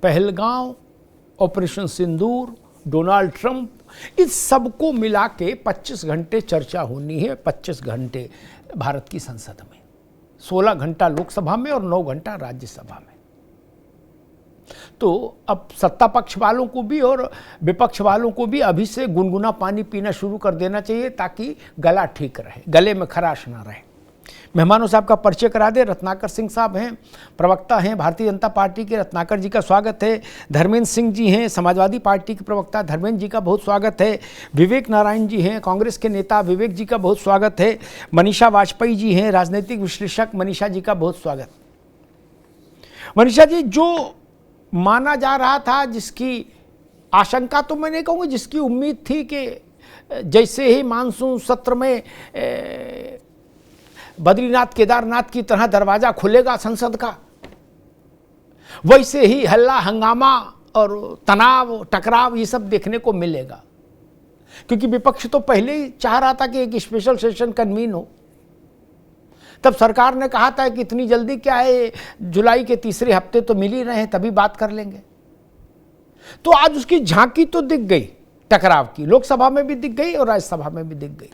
Pahalgam, operation सिंदूर, Donald Trump, इस सब को मिला के 25 घंटे चर्चा होनी है। 25 घंटे भारत की संसद में, 16 घंटा लोकसभा में और 9 घंटा राज्यसभा में। तो अब सत्ता पक्ष वालों को भी और विपक्ष वालों को भी अभी से गुनगुना पानी पीना शुरू कर देना चाहिए, ताकि गला ठीक रहे, गले में खराश ना रहे। मेहमानों साहब का परिचय करा दे। रत्नाकर सिंह साहब हैं, प्रवक्ता हैं भारतीय जनता पार्टी के। रत्नाकर जी का स्वागत है। धर्मेंद्र सिंह जी हैं, समाजवादी पार्टी के प्रवक्ता। धर्मेंद्र जी का बहुत स्वागत है। विवेक नारायण जी हैं, कांग्रेस के नेता। विवेक जी का बहुत स्वागत है। मनीषा वाजपेयी जी हैं, राजनीतिक विश्लेषक। मनीषा जी का बहुत स्वागत। मनीषा जी, जो माना जा रहा था, जिसकी आशंका तो मैं नहीं कहूँगा, जिसकी उम्मीद थी कि जैसे ही मानसून सत्र में बद्रीनाथ केदारनाथ की तरह दरवाजा खुलेगा संसद का, वैसे ही हल्ला हंगामा और तनाव टकराव ये सब देखने को मिलेगा। क्योंकि विपक्ष तो पहले ही चाह रहा था कि एक स्पेशल सेशन कन्वीन हो। तब सरकार ने कहा था कि इतनी जल्दी क्या है, जुलाई के तीसरे हफ्ते तो मिल ही रहे हैं, तभी बात कर लेंगे। तो आज उसकी झांकी तो दिख गई टकराव की, लोकसभा में भी दिख गई और राज्यसभा में भी दिख गई।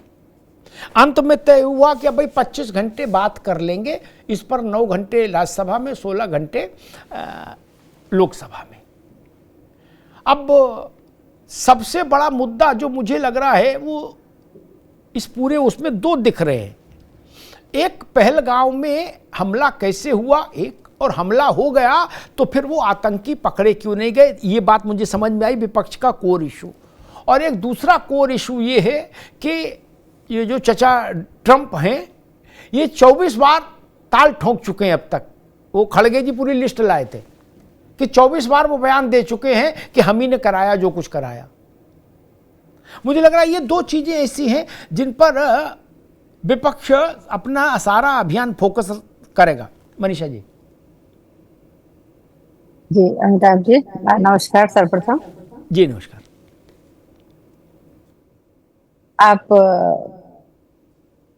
अंत में तय हुआ कि भाई 25 घंटे बात कर लेंगे इस पर, 9 घंटे राज्यसभा में, 16 घंटे लोकसभा में। अब सबसे बड़ा मुद्दा जो मुझे लग रहा है वो इस पूरे उसमें दो दिख रहे हैं। एक, पहलगांव में हमला कैसे हुआ, एक, और हमला हो गया तो फिर वो आतंकी पकड़े क्यों नहीं गए, ये बात मुझे समझ में आई, विपक्ष का कोर इशू। और एक दूसरा कोर इशू ये है कि ये जो चचा ट्रंप हैं, ये 24 बार ताल ठोक चुके हैं अब तक। वो खड़गे जी पूरी लिस्ट लाए थे कि 24 बार वो बयान दे चुके हैं कि हम ही ने कराया जो कुछ कराया। मुझे लग रहा है ये दो चीजें ऐसी हैं जिन पर विपक्ष अपना सारा अभियान फोकस करेगा। मनीषा जी। जी अमिताभ जी, नमस्कार। सर्वप्रथम जी नमस्कार। आप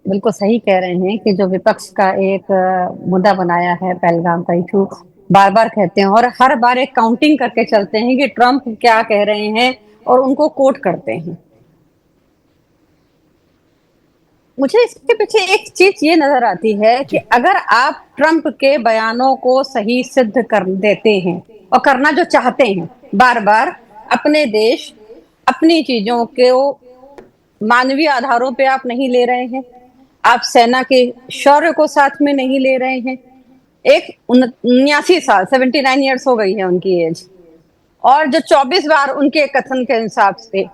बिल्कुल सही कह रहे हैं कि जो विपक्ष का एक मुद्दा बनाया है पहलगाम का इशू, बार बार कहते हैं और हर बार एक काउंटिंग करके चलते हैं कि ट्रंप क्या कह रहे हैं और उनको कोट करते हैं। मुझे इसके पीछे एक चीज ये नजर आती है कि अगर आप ट्रंप के बयानों को सही सिद्ध कर देते हैं और करना जो चाहते हैं, बार बार अपने देश, अपनी चीजों के मानवीय आधारों पे आप नहीं ले रहे हैं, आप सेना के शौर्य को साथ में नहीं ले रहे हैं। एक 79 साल 79 ईयर्स हो गई है उनकी एज, और जो 24 बार उनके कथन के हिसाब से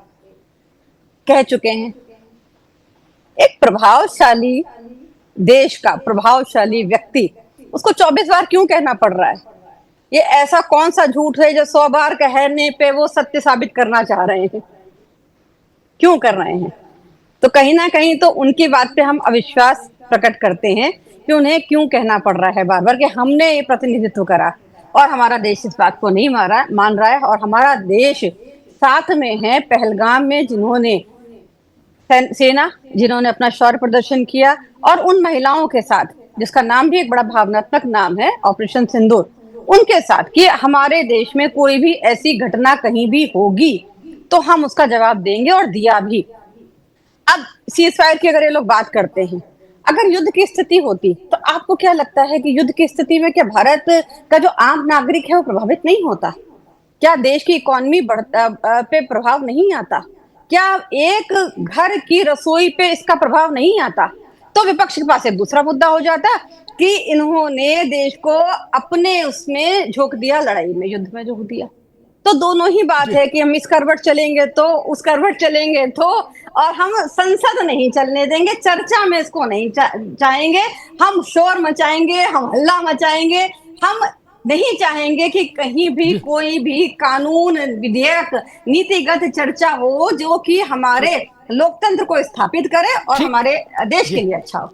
कह चुके हैं। एक प्रभावशाली देश का प्रभावशाली व्यक्ति, उसको 24 बार क्यों कहना पड़ रहा है? ये ऐसा कौन सा झूठ है जो 100 बार कहने पे वो सत्य साबित करना चाह रहे हैं? क्यों कर रहे हैं? तो कहीं ना कहीं तो उनकी बात पे हम अविश्वास प्रकट करते हैं कि उन्हें क्यों कहना पड़ रहा है बार बार कि हमने ये प्रतिनिधित्व करा और हमारा देश इस बात को नहीं मान रहा है। और हमारा देश साथ में है पहलगाम में जिन्होंने सेना, जिन्होंने अपना शौर्य प्रदर्शन किया, और उन महिलाओं के साथ जिसका नाम भी एक बड़ा भावनात्मक नाम है, ऑपरेशन सिंदूर, उनके साथ कि हमारे देश में कोई भी ऐसी घटना कहीं भी होगी तो हम उसका जवाब देंगे, और दिया भी। अब सीजफायर की अगर ये लोग बात करते हैं, अगर युद्ध की स्थिति होती तो आपको क्या लगता है कि युद्ध की स्थिति में क्या भारत का जो आम नागरिक है वो प्रभावित नहीं होता? क्या देश की इकोनॉमी पे प्रभाव नहीं आता? क्या एक घर की रसोई पे इसका प्रभाव नहीं आता? तो विपक्ष के पास एक दूसरा मुद्दा हो जाता कि इन्होंने देश को अपने उसमें झोंक दिया, लड़ाई में, युद्ध में झोंक दिया। तो दोनों ही बात है कि हम इस करवट चलेंगे तो उस करवट चलेंगे तो, और हम संसद नहीं चलने देंगे, चर्चा में इसको नहीं चाहेंगे, हम शोर मचाएंगे, हम हल्ला मचाएंगे, हम नहीं चाहेंगे कि कहीं भी कोई भी कानून, विधेयक, नीतिगत चर्चा हो जो कि हमारे लोकतंत्र को स्थापित करे और हमारे देश के लिए अच्छा हो।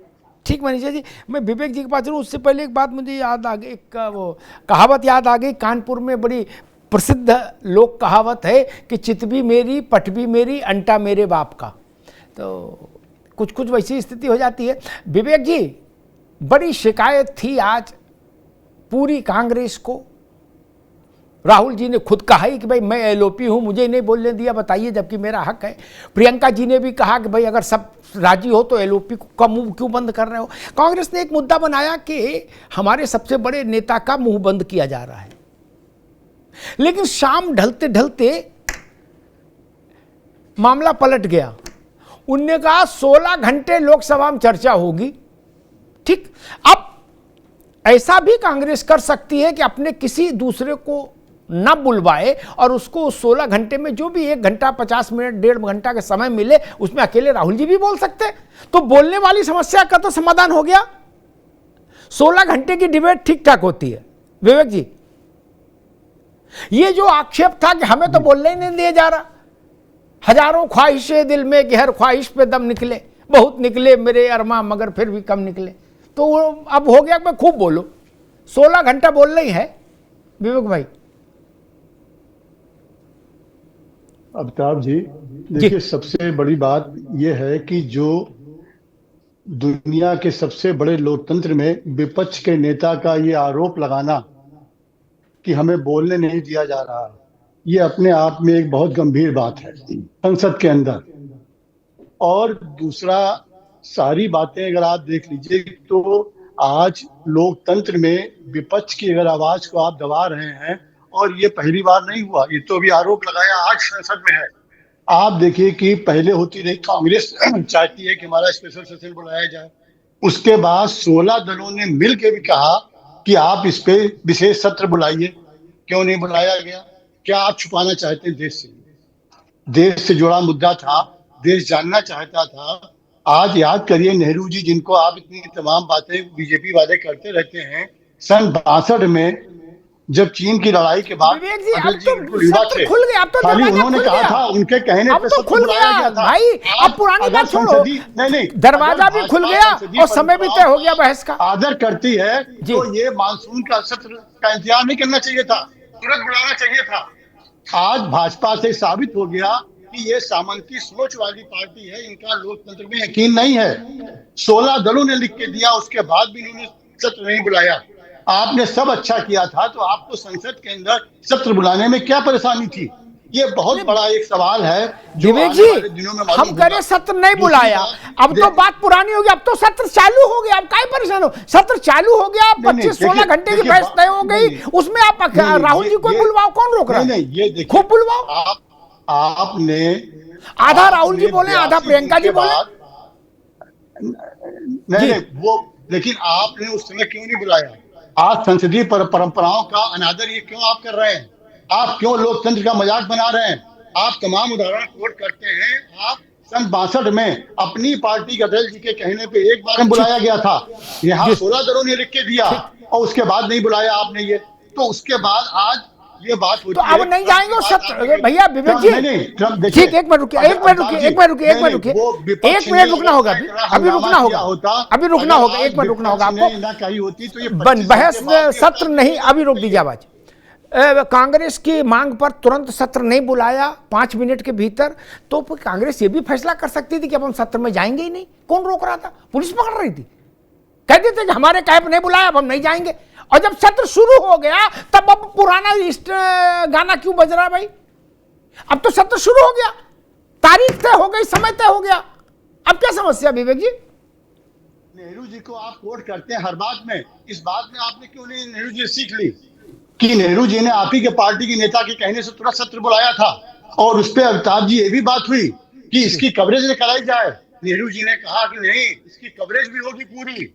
ठीक मनीषा जी, मैं विवेक जी के पास चलूं उससे पहले एक बात मुझे याद आ गई, एक वो कहावत याद आ गई। कानपुर में बड़ी प्रसिद्ध लोक कहावत है कि चित भी मेरी, पट भी मेरी, अंटा मेरे बाप का। तो कुछ कुछ वैसी स्थिति हो जाती है। विवेक जी, बड़ी शिकायत थी आज पूरी कांग्रेस को राहुल जी ने खुद कहा ही कि भाई मैं एलओपी हूं, मुझे नहीं बोलने दिया, बताइए, जबकि मेरा हक है। प्रियंका जी ने भी कहा कि भाई अगर सब राजी हो तो एलओपी का मुंह क्यों बंद कर रहे हो। कांग्रेस ने एक मुद्दा बनाया कि हमारे सबसे बड़े नेता का मुंह बंद किया जा रहा है, लेकिन शाम ढलते ढलते मामला पलट गया। उनने कहा 16 घंटे लोकसभा में चर्चा होगी। ठीक, अब ऐसा भी कांग्रेस कर सकती है कि अपने किसी दूसरे को न बुलवाए और उसको 16 घंटे में जो भी 1 घंटा 50 मिनट 1.5 घंटा का समय मिले उसमें अकेले राहुल जी भी बोल सकते हैं, तो बोलने वाली समस्या का तो समाधान हो गया। 16 घंटे की डिबेट ठीक ठाक होती है। विवेक जी, ये जो आक्षेप था कि हमें तो बोलने ही नहीं दिया जा रहा, हजारों ख्वाहिशें दिल में कि हर ख्वाहिश पे दम निकले, बहुत निकले मेरे अरमा मगर फिर भी कम निकले, तो वो अब हो गया मैं खूब बोलो, 16 घंटा बोलना ही है। विवेक भाई। अमिताभ जी, देखिए सबसे बड़ी बात यह है कि जो दुनिया के सबसे बड़े लोकतंत्र में विपक्ष के नेता का ये आरोप लगाना कि हमें बोलने नहीं दिया जा रहा, ये अपने आप में एक बहुत गंभीर बात है संसद के अंदर। और दूसरा, सारी बातें अगर आप देख लीजिए तो आज लोकतंत्र में विपक्ष की अगर आवाज को आप दबा रहे हैं, और ये पहली बार नहीं हुआ, ये तो अभी आरोप लगाया आज संसद में है। आप देखिए कि पहले होती रही, कांग्रेस चाहती है कि हमारा स्पेशल सेशन बुलाया जाए, उसके बाद 16 दलों ने मिल के भी कहा कि आप इस पे विशेष सत्र बुलाइए, क्यों नहीं बुलाया गया? क्या आप छुपाना चाहते हैं देश से? देश से जुड़ा मुद्दा था, देश जानना चाहता था। आज याद करिए नेहरू जी, जिनको आप इतनी तमाम बातें बीजेपी वाले करते रहते हैं, सन 62 में जब चीन की लड़ाई के बाद विवेक जी, अब तो सत्र खुल गया, अब तो खाली दरवाजा उन्होंने खुल कहा गया। था, उनके कहने अब पे तो सत्र खुल बुलाया गया गया था। भाई, अब पुरानी बात छोड़ो, नहीं, दरवाजा भी खुल गया और समय भी तय हो गया बहस का। आदर करती है तो ये मानसून का सत्र का इंतजार नहीं करना चाहिए था, तुरंत बुलाना चाहिए था। आज भाजपा से साबित हो गया कि ये सामंती सोच वाली पार्टी है, इनका लोकतंत्र में यकीन नहीं है। 16 दलों ने लिख के दिया, उसके बाद भी इन्होंने सत्र नहीं बुलाया। आपने सब अच्छा किया था, तो आपको संसद के अंदर सत्र बुलाने में क्या परेशानी थी? ये बहुत बड़ा एक सवाल है जो विवेक आने वाले जी, दिनों में हम मालूम कह रहे होगा। सत्र नहीं बुलाया, अब तो बात पुरानी हो गई, अब तो सत्र चालू हो गया, अब काहे परेशान हो? सत्र चालू हो गया, 25-16 घंटे की बहस तय हो गई, उसमें आप राहुल जी को बुलवाओ, कौन रोक रहा है? नहीं, ये देखिए, खूब बुलवाओ। आपने आधा राहुल जी बोले, आधा प्रियंका जी बोले। नहीं, वो लेकिन आपने उस समय क्यों नहीं बुलाया? आज संसदीय परंपराओं का अनादर ये क्यों आप कर रहे हैं? आप क्यों लोकतंत्र का मजाक बना रहे हैं? आप तमाम उदाहरण कोट करते हैं। आप सन 62 में अपनी पार्टी के अटल जी के कहने पे एक बार में बुलाया गया था, यहाँ 16 दलों ने लिख के दिया और उसके बाद नहीं बुलाया आपने। ये तो उसके बाद आज ये बात होती तो अब है, नहीं जाएंगे वो सत्र। भैया विवेक जी, ठीक, एक मिनट रुकिए, एक मिनट रुकिए, एक मिनट रुकिए, एक मिनट रुकिए, एक मिनट रुकना होगा, अभी रुकना होगा, अभी रुकना होगा, एक मिनट रुकना होगा आपको। बहस सत्र नहीं, अभी रोक दीजिए आवाज। कांग्रेस की मांग पर तुरंत सत्र नहीं बुलाया 5 मिनट के भीतर, तो कांग्रेस ये भी फैसला कर सकती थी कि अब हम सत्र में जाएंगे ही नहीं। कौन रोक रहा था? पुलिस पकड़ रही थी। कह देते कि हमारे कैब नहीं बुलाया, अब हम नहीं जाएंगे। और जब सत्र शुरू हो गया तब अब पुराना गाना क्यों बज रहा है भाई? अब तो सत्र शुरू हो गया, तारीख तय हो गई, समय तय हो गया, अब क्या समस्या विवेक जी? नेहरू जी को आप कोट करते हैं हर बात में, इस बात में आपने क्यों नहीं नेहरू जी सीख ली कि नेहरू जी ने आप ही के पार्टी के नेता के कहने से तुरंत सत्र बुलाया था। और उस पर अमिताभ जी ये भी बात हुई कि इसकी कवरेज कराई जाए। नेहरू जी ने कहा कि नहीं, इसकी कवरेज भी होगी पूरी,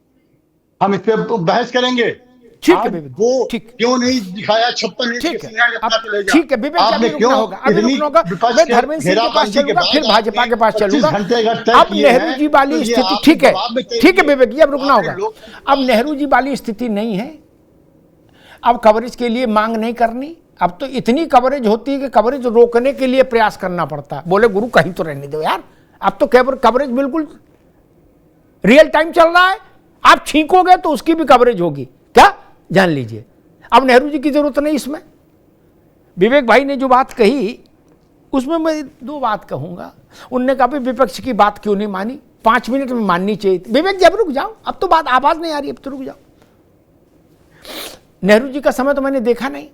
हम इस पर बहस करेंगे। ठीक है विवेक, वो ठीक, क्यों नहीं दिखाया 56 इंच ठीक है, ठीक है विवेक, अभी रुकना होगा, अभी रुकना होगा। मैं धर्मेंद्र सिंह के पास चलूंगा, फिर भाजपा के पास चलूंगा। अब नेहरू जी वाली स्थिति, ठीक है, ठीक है विवेक जी, अब रुकना होगा। अब नेहरू जी वाली स्थिति नहीं है, अब कवरेज के लिए मांग नहीं करनी। अब तो इतनी कवरेज होती है कि कवरेज रोकने के लिए प्रयास करना पड़ता है। बोले गुरु कहीं तो रहने दो यार, अब तो कवरेज बिल्कुल रियल टाइम चल रहा है, आप छींकोगे तो उसकी भी कवरेज होगी, क्या जान लीजिए। अब नेहरू जी की जरूरत नहीं इसमें। विवेक भाई ने जो बात कही उसमें मैं 2 बात कहूंगा। उनने कहा भी विपक्ष की बात क्यों नहीं मानी, 5 मिनट में माननी चाहिए। विवेक जी अब रुक जाओ, अब तो बात आवाज नहीं आ रही, अब तो रुक जाओ। नेहरू जी का समय तो मैंने देखा नहीं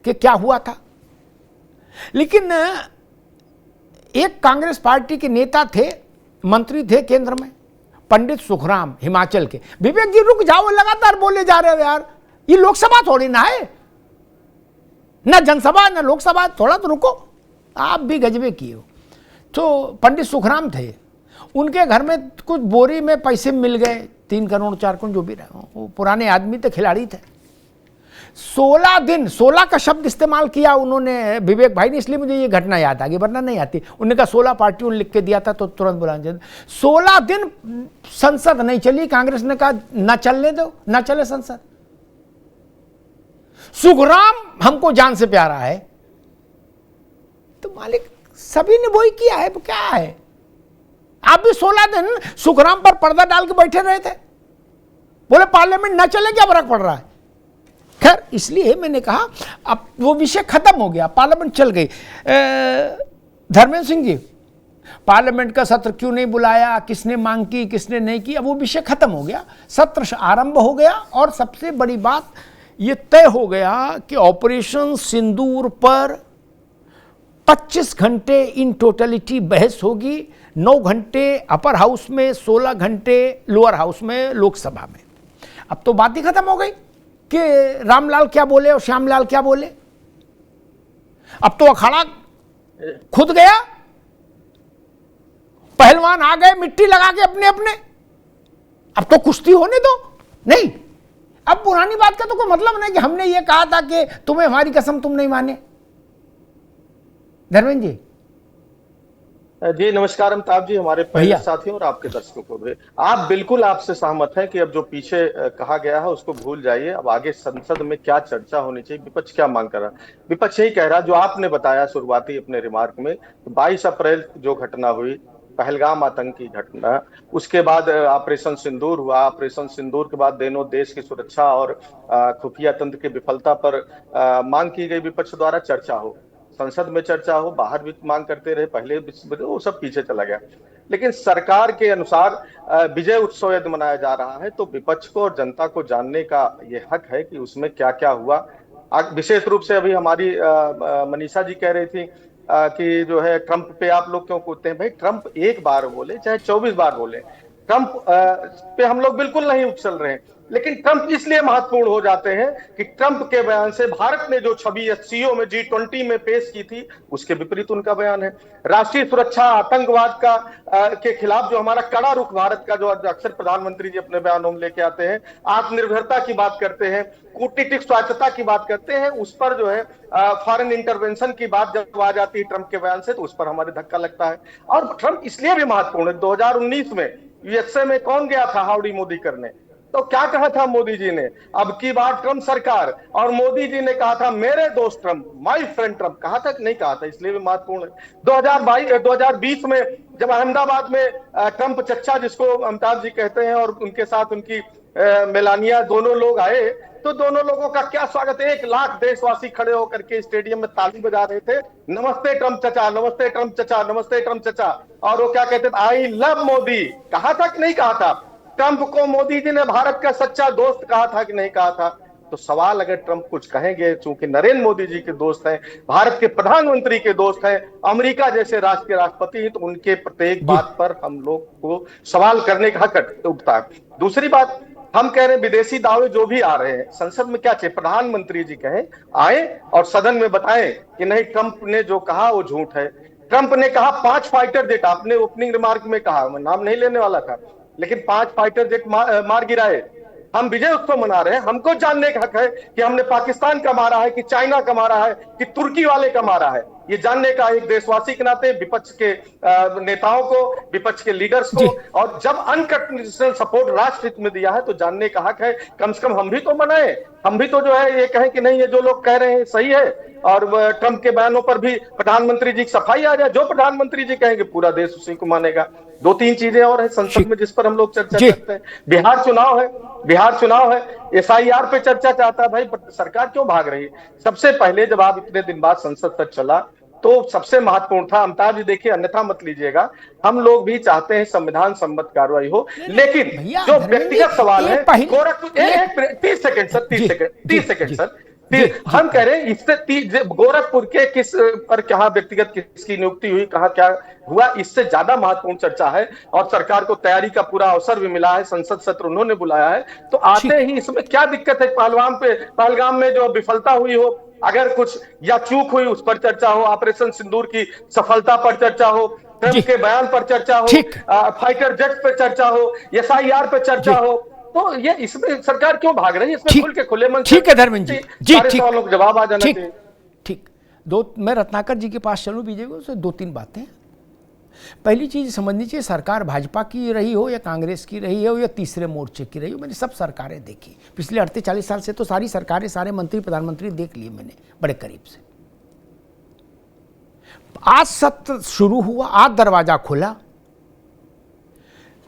कि क्या हुआ था। लेकिन एक कांग्रेस पार्टी के नेता थे, मंत्री थे केंद्र में, पंडित सुखराम हिमाचल के। विवेक जी रुक जाओ, लगातार बोले जा रहे हो यार, ये लोकसभा थोड़ी ना है, ना जनसभा ना लोकसभा, थोड़ा तो रुको, आप भी गजबे किए हो। तो पंडित सुखराम थे, उनके घर में कुछ बोरी में पैसे मिल गए, 3 करोड़ 4 करोड़ जो भी रहे, वो पुराने आदमी थे, खिलाड़ी थे। 16 दिन, 16 का शब्द इस्तेमाल किया उन्होंने, विवेक भाई ने, इसलिए मुझे ये घटना याद आ गई, वरना नहीं आती। उन्होंने कहा 16 पार्टियों ने लिख के दिया था तो तुरंत बुलाना चाहिए। 16 दिन संसद नहीं चली, कांग्रेस ने कहा ना चलने दो, ना चले संसद। सुखराम हमको जान से प्यारा है, तो मालिक सभी ने वही किया है, क्या है। आप भी 16 दिन सुखराम पर पर्दा डाल के बैठे रहे थे, बोले पार्लियामेंट ना चले, क्या फर्क पड़ रहा है। खैर, इसलिए मैंने कहा अब वो विषय खत्म हो गया, पार्लियामेंट चल गई। धर्मेंद्र सिंह जी, पार्लियामेंट का सत्र क्यों नहीं बुलाया, किसने मांग की, किसने नहीं की, अब वो विषय खत्म हो गया, सत्र आरंभ हो गया। और सबसे बड़ी बात ये तय हो गया कि ऑपरेशन सिंदूर पर 25 घंटे इन टोटलिटी बहस होगी, 9 घंटे अपर हाउस में, 16 घंटे लोअर हाउस में, लोकसभा में। अब तो बात ही खत्म हो गई कि रामलाल क्या बोले और श्यामलाल क्या बोले। अब तो अखाड़ा खुद गया, पहलवान आ गए मिट्टी लगा के अपने अपने, अब तो कुश्ती होने दो। नहीं, अब पुरानी बात का तो कोई मतलब नहीं कि हमने ये कहा था कि तुम्हें हमारी कसम तुम नहीं माने। धर्मेंद्र जी जी नमस्कार अमिताभ जी, हमारे पहले साथियों और आपके दर्शकों को भी। आप बिल्कुल आपसे सहमत हैं कि अब जो पीछे कहा गया है उसको भूल जाइए। अब आगे संसद में क्या चर्चा होनी चाहिए, विपक्ष क्या मांग कर रहा है। विपक्ष यही कह रहा है जो आपने बताया शुरुआती अपने रिमार्क में, 22 अप्रैल जो घटना हुई, पहलगाम आतंकी घटना, उसके बाद ऑपरेशन सिंदूर हुआ, ऑपरेशन सिंदूर के बाद दोनों देश की सुरक्षा और खुफिया तंत्र की विफलता पर मांग की गई विपक्ष द्वारा चर्चा हो, संसद में चर्चा हो, बाहर भी मांग करते रहे, पहले वो सब पीछे चला गया। लेकिन सरकार के अनुसार विजय उत्सव यदि मनाया जा रहा है तो विपक्ष को और जनता को जानने का ये हक है कि उसमें क्या क्या हुआ। विशेष रूप से अभी हमारी मनीषा जी कह रही थी कि जो है ट्रंप पे आप लोग क्यों कूदते हैं। भाई ट्रंप एक बार बोले चाहे 24 बार बोले, ट्रंप पे हम लोग बिल्कुल नहीं उछल रहे हैं। लेकिन ट्रंप इसलिए महत्वपूर्ण हो जाते हैं कि ट्रंप के बयान से भारत ने जो छवि सीओ में G20 में पेश की थी उसके विपरीत उनका बयान है। राष्ट्रीय सुरक्षा, आतंकवाद का के खिलाफ जो हमारा कड़ा रुख भारत का, जो अक्सर प्रधानमंत्री जी अपने बयानों में लेके आते हैं, आत्मनिर्भरता की बात करते हैं, कूटनीतिक स्वायत्तता की बात करते हैं, उस पर जो है फॉरेन इंटरवेंशन की बात जब आ जाती है ट्रंप के बयान से तो उस पर हमारे धक्का लगता है। और ट्रंप इसलिए भी महत्वपूर्ण है, 2019 में यूएसए में कौन गया था हाउडी मोदी करने, तो क्या कहा था मोदी जी ने, अब की बार ट्रंप सरकार, और मोदी जी ने कहा था मेरे दोस्त ट्रंप, माय फ्रेंड ट्रंप, कहा था कि नहीं कहा था, इसलिए भी महत्वपूर्ण है। 2020 में जब अहमदाबाद में ट्रंप चच्चा जिसको अमिताभ जी कहते हैं और उनके साथ उनकी मेलानिया दोनों लोग आए, तो दोनों लोगों का क्या स्वागत, 1 लाख देशवासी खड़े होकर के स्टेडियम में ताली बजा रहे थे, नमस्ते ट्रंप चचा, नमस्ते ट्रंप चचा, नमस्ते ट्रंप चचा। और वो क्या कहते थे, आई लव मोदी, कहा था कि नहीं कहा था। ट्रंप को मोदी जी ने भारत का सच्चा दोस्त कहा था कि नहीं कहा था। तो सवाल, अगर ट्रंप कुछ कहेंगे, चूंकि नरेंद्र मोदी जी के दोस्त हैं, भारत के प्रधानमंत्री के दोस्त हैं, अमेरिका जैसे राष्ट्र के राष्ट्रपति हैं, तो उनके प्रत्येक बात पर हम लोग को सवाल करने का हक उठता है। दूसरी बात, हम कह रहे हैं विदेशी दावे जो भी आ रहे हैं, संसद में क्या चाहिए, प्रधानमंत्री जी कहें, आए और सदन में बताएं कि नहीं ट्रंप ने जो कहा वो झूठ है। ट्रंप ने कहा 5 फाइटर जेट, आपने ओपनिंग रिमार्क में कहा, मैं नाम नहीं लेने वाला था, लेकिन 5 फाइटर जेट मार गिराए। हम विजय उत्सव मना रहे हैं, हमको जानने का हक है कि हमने पाकिस्तान का मारा है, कि चाइना का मारा है, कि तुर्की वाले का मारा है। ये जानने का एक देशवासी के नाते विपक्ष के नेताओं को, विपक्ष के लीडर्स को, और जब अनकंडीशनल सपोर्ट राष्ट्र हित में दिया है तो जानने का हक है। कम से कम हम भी तो मनाए, हम भी तो जो है ये कहें कि नहीं ये जो लोग कह रहे हैं सही है, और ट्रंप के बयानों पर भी प्रधानमंत्री जी की सफाई आ जाए। जो प्रधानमंत्री जी कहेंगे पूरा देश उसी को मानेगा। 2-3 चीजें और है संसद में जिस पर हम लोग चर्चा करते हैं। बिहार चुनाव है, SIR पे चर्चा चाहता है। भाई सरकार क्यों भाग रही है? सबसे पहले जब आप इतने दिन बाद संसद तक चला तो सबसे महत्वपूर्ण था, अमिताभ जी देखिए अन्यथा मत लीजिएगा, हम लोग भी चाहते हैं संविधान सम्मत कार्रवाई हो, लेकिन जो व्यक्तिगत सवाल है, गोरखपुर 30 सेकंड सर, फिर हम कह रहे हैं इससे गोरखपुर के किस पर कहाँ व्यक्तिगत किसकी नियुक्ति हुई, कहाँ क्या हुआ, इससे ज्यादा महत्वपूर्ण चर्चा है। और सरकार को तैयारी का पूरा अवसर भी मिला है, संसद सत्र उन्होंने बुलाया है, तो आते ही इसमें क्या दिक्कत है? पहलगाम में जो विफलता हुई हो, अगर कुछ या चूक हुई उस पर चर्चा हो, ऑपरेशन सिंदूर की सफलता पर चर्चा हो, ट्रंप के बयान पर चर्चा हो, फाइटर जेट पर चर्चा हो, SIR पर चर्चा हो, तो ये इसमें सरकार क्यों भाग रही है? इसमें खुल के खुले मन, ठीक है धर्मेंद्र जी, सारे सवालों का जवाब आ जाना चाहिए। ठीक, मैं रत्नाकर जी के पास चलूं बीजेपी उससे 2-3 बातें। पहली चीज समझनी चाहिए, सरकार भाजपा की रही हो या कांग्रेस की रही हो या तीसरे मोर्चे की रही हो, मैंने सब सरकारें देखी पिछले 38-40 साल से, तो सारी सरकारें, सारे मंत्री प्रधानमंत्री देख लिए मैंने बड़े करीब से। आज सत्र शुरू हुआ, आज दरवाजा खुला,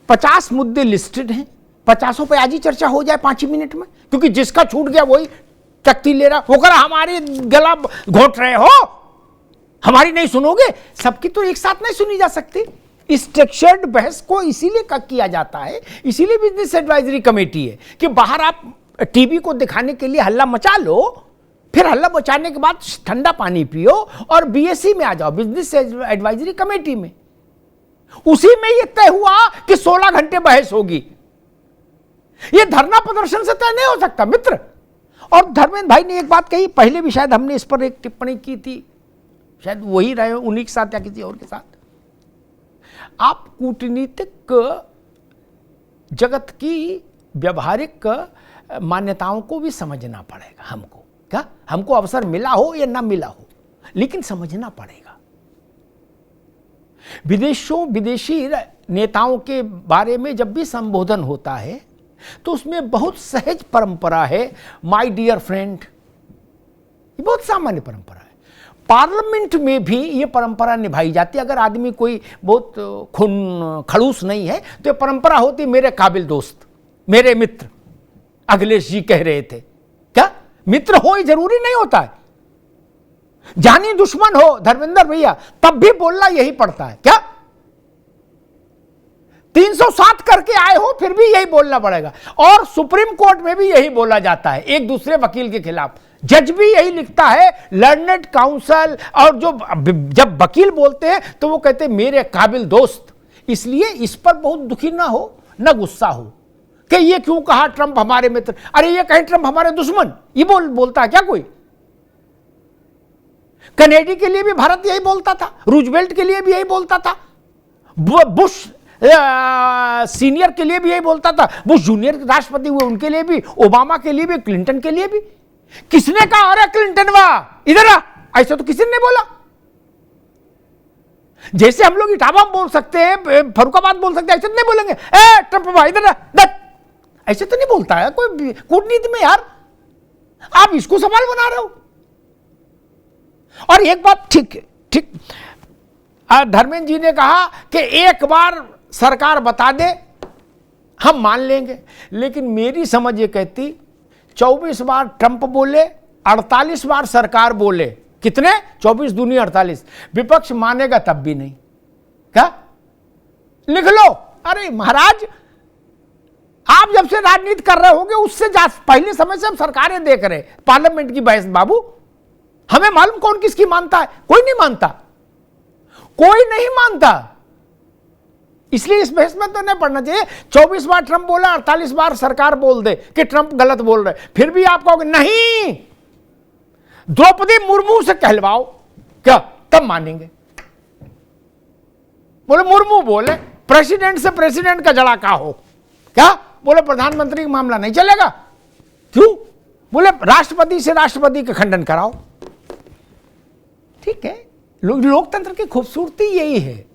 50 मुद्दे लिस्टेड हैं, 50 पे आज ही चर्चा हो जाए 5 ही मिनट में, क्योंकि जिसका छूट गया वही तख्ती ले रहा, वो कह रहा हमारी गला घोट रहे हो, हमारी नहीं सुनोगे। सबकी तो एक साथ नहीं सुनी जा सकती। इस टेक्सचर्ड बहस को इसीलिए किया जाता है, इसीलिए बिजनेस एडवाइजरी कमेटी है कि बाहर आप टीवी को दिखाने के लिए हल्ला मचा लो, फिर हल्ला मचाने के बाद ठंडा पानी पियो और BSC में आ जाओ, बिजनेस एडवाइजरी कमेटी में। उसी में यह तय हुआ कि 16 घंटे बहस होगी। यह धरना प्रदर्शन से तय नहीं हो सकता मित्र। और धर्मेंद्र भाई ने एक बात कही, पहले भी शायद हमने इस पर एक टिप्पणी की थी, शायद वही रहे उन्हीं के साथ या किसी और के साथ। आप कूटनीतिक जगत की व्यवहारिक मान्यताओं को भी समझना पड़ेगा हमको। क्या हमको अवसर मिला हो या ना मिला हो, लेकिन समझना पड़ेगा। विदेशी नेताओं के बारे में जब भी संबोधन होता है तो उसमें बहुत सहज परंपरा है, माय डियर फ्रेंड, ये बहुत सामान्य परंपरा है। पार्लियामेंट में भी ये परंपरा निभाई जाती है। अगर आदमी कोई बहुत खड़ूस नहीं है तो ये परंपरा होती, मेरे काबिल दोस्त, मेरे मित्र। अखिलेश जी कह रहे थे, क्या मित्र हो ये जरूरी नहीं होता है, जानी दुश्मन हो धर्मेंद्र भैया तब भी बोलना यही पड़ता है। क्या 307 करके आए हो फिर भी यही बोलना पड़ेगा। और सुप्रीम कोर्ट में भी यही बोला जाता है एक दूसरे वकील के खिलाफ, जज भी यही लिखता है, लर्नेड काउंसिल। और जो जब वकील बोलते हैं तो वो कहते हैं मेरे काबिल दोस्त। इसलिए इस पर बहुत दुखी ना हो, ना गुस्सा हो कि ये क्यों कहा ट्रंप हमारे मित्र, अरे ये कहीं ट्रंप हमारे दुश्मन, ये बोलता है क्या कोई? कनेडी के लिए भी भारत यही बोलता था, रूजवेल्ट के लिए भी यही बोलता था, बुश सीनियर के लिए भी यही बोलता था, बुश जूनियर राष्ट्रपति हुए उनके लिए भी, ओबामा के लिए भी, क्लिंटन के लिए भी। किसने कहा अरे क्लिंटन वाह इधर आ, ऐसा तो किसी ने बोला। जैसे हम लोग इटावा बोल सकते हैं, फरुखाबाद बोल सकते हैं, ऐसे तो नहीं बोलेंगे ए ट्रंप वाह इधर आ, ऐसे तो नहीं बोलता है कोई कूटनीति में यार। आप इसको सवाल बना रहे हो। और एक बात ठीक धर्मेंद्र जी ने कहा कि एक बार सरकार बता दे हम मान लेंगे, लेकिन मेरी समझ ये कहती 24 बार ट्रंप बोले, 48 बार सरकार बोले, कितने 24 दूनी 48, विपक्ष मानेगा तब भी नहीं। क्या लिख लो, अरे महाराज आप जब से राजनीति कर रहे होंगे उससे पहले समय से हम सरकारें देख रहे, पार्लियामेंट की बहस बाबू, हमें मालूम कौन किसकी मानता है, कोई नहीं मानता, कोई नहीं मानता। इसलिए इस बहस में तो नहीं पढ़ना चाहिए। 24 बार ट्रंप बोला, 48 बार सरकार बोल दे कि ट्रंप गलत बोल रहे, फिर भी आप कहोगे नहीं द्रौपदी मुर्मू से कहलवाओ, क्या तब मानेंगे। बोले मुर्मू बोले, प्रेसिडेंट से प्रेसिडेंट का जड़ा का हो, क्या बोले प्रधानमंत्री का मामला नहीं चलेगा, क्यों बोले राष्ट्रपति से राष्ट्रपति का खंडन कराओ। ठीक है, लोकतंत्र की खूबसूरती यही है